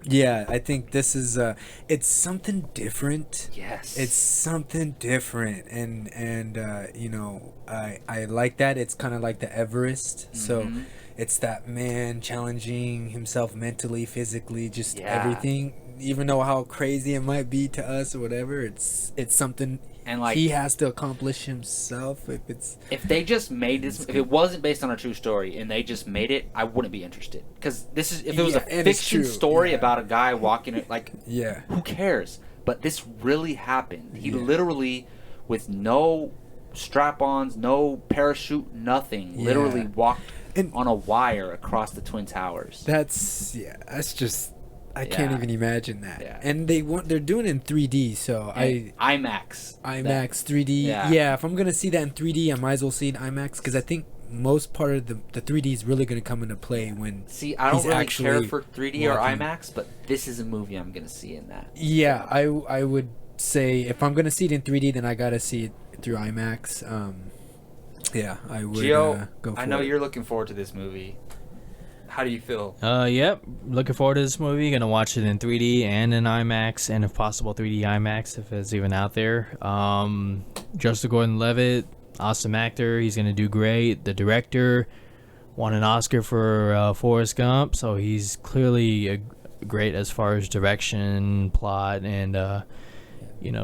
S3: yeah, I think this is it's something different.
S1: Yes.
S3: It's something different, and you know, I like that. It's kind of like the Everest. Mm-hmm. So it's that man challenging himself mentally, physically, just everything. Even though how crazy it might be to us or whatever, it's something. And like, he has to accomplish himself.
S1: If they just made this, if it wasn't based on a true story and they just made it, I wouldn't be interested. Because this is, if it was a fiction story about a guy walking it, like, who cares? But this really happened. He literally, with no strap-ons, no parachute, nothing, literally walked on a wire across the Twin Towers.
S3: That's just. I can't even imagine that. Yeah. And they're doing it in 3D, so
S1: IMAX
S3: 3D. Yeah, if I'm gonna see that in 3D, I might as well see it in IMAX, because I think most part of the 3D is really gonna come into play when.
S1: See, I don't really care for 3D or IMAX, but this is a movie I'm gonna see in that.
S3: Yeah, I would say if I'm gonna see it in 3D, then I gotta see it through IMAX. Yeah, I would.
S1: Gio,
S3: go for
S1: I know
S3: it.
S1: you're looking forward to this movie. How do you feel?
S2: Yep. Looking forward to this movie. Gonna watch it in 3D and in IMAX, and if possible 3D IMAX if it's even out there. Joseph Gordon-Levitt, awesome actor. He's gonna do great. The director won an Oscar for Forrest Gump, so he's clearly great as far as direction, plot, and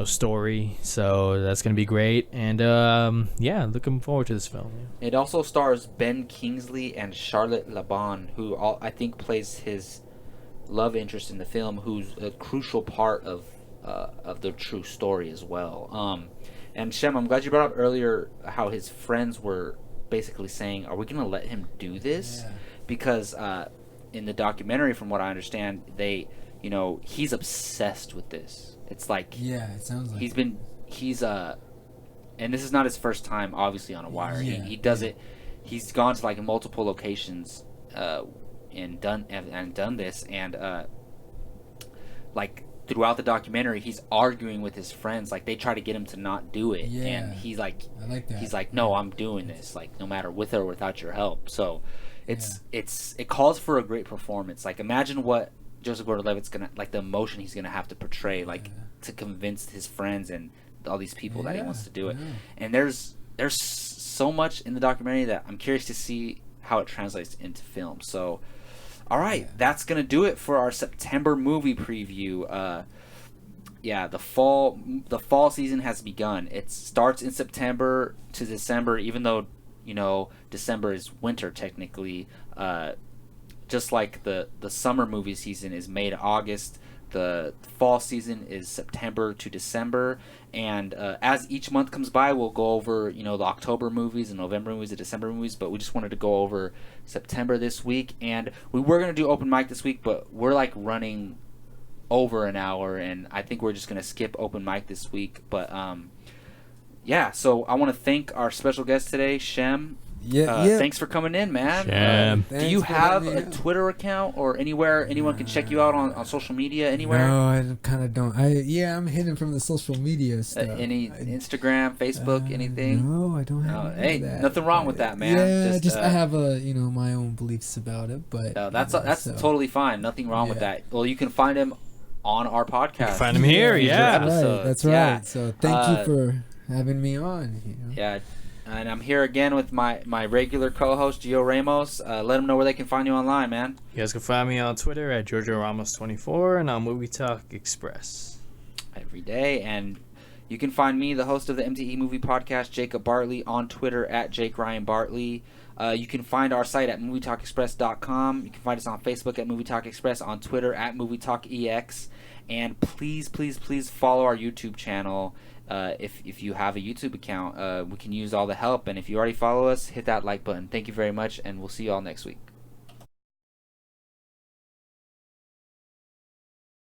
S2: story. So that's gonna be great. And looking forward to this film.
S1: It also stars Ben Kingsley and Charlotte Laban, who I think plays his love interest in the film, who's a crucial part of the true story as well. And Shem, I'm glad you brought up earlier how his friends were basically saying, "Are we gonna let him do this?" Yeah. Because in the documentary, from what I understand, he's obsessed with this. It's like,
S3: it sounds like
S1: he's and this is not his first time, obviously, on a wire. He does it. He's gone to like multiple locations and done this, and like throughout the documentary, he's arguing with his friends. Like, they try to get him to not do it,
S3: Yeah.
S1: and he's like,
S3: I like that.
S1: he's like, no, I'm doing this, like, no matter with or without your help. So it calls for a great performance. Like, imagine what Joseph Gordon-Levitt's gonna, like, the emotion he's gonna have to portray, like, to convince his friends and all these people that he wants to do it. And there's so much in the documentary that I'm curious to see how it translates into film. So, all right, that's gonna do it for our September movie preview. The fall season has begun. It starts in September to December, even though, you know, December is winter technically. Just like the summer movie season is May to August, the fall season is September to December. And as each month comes by, we'll go over, you know, the October movies, the November movies, the December movies. But we just wanted to go over September this week. And we were going to do open mic this week, but we're like running over an hour, and I think we're just going to skip open mic this week. But so I want to thank our special guest today, Shem. Thanks for coming in, man. Do you have a Twitter account or anywhere anyone can check you out on social media anywhere?
S3: No, I kind of don't. I'm hidden from the social media stuff.
S1: Any Instagram, Facebook, anything?
S3: No, I don't have any of that.
S1: Nothing wrong with that, man.
S3: Yeah, I have my own beliefs about it, but
S1: that's totally fine. Nothing wrong with that. Well, you can find him on our podcast. You can
S2: find him here,
S3: That's right. So thank you for having me on. You know?
S1: Yeah. And I'm here again with my regular co-host, Gio Ramos. Let them know where they can find you online, man.
S2: You guys can find me on Twitter at JojoRamos24 and on Movie Talk Express.
S1: Every day. And you can find me, the host of the MTE Movie Podcast, Jacob Bartley, on Twitter at Jake Ryan Bartley. You can find our site at MovieTalkExpress.com. You can find us on Facebook at Movie Talk Express, on Twitter at Movie Talk EX. And please, please, please follow our YouTube channel. If you have a YouTube account, we can use all the help. And if you already follow us, hit that like button. Thank you very much, and we'll see you all next week.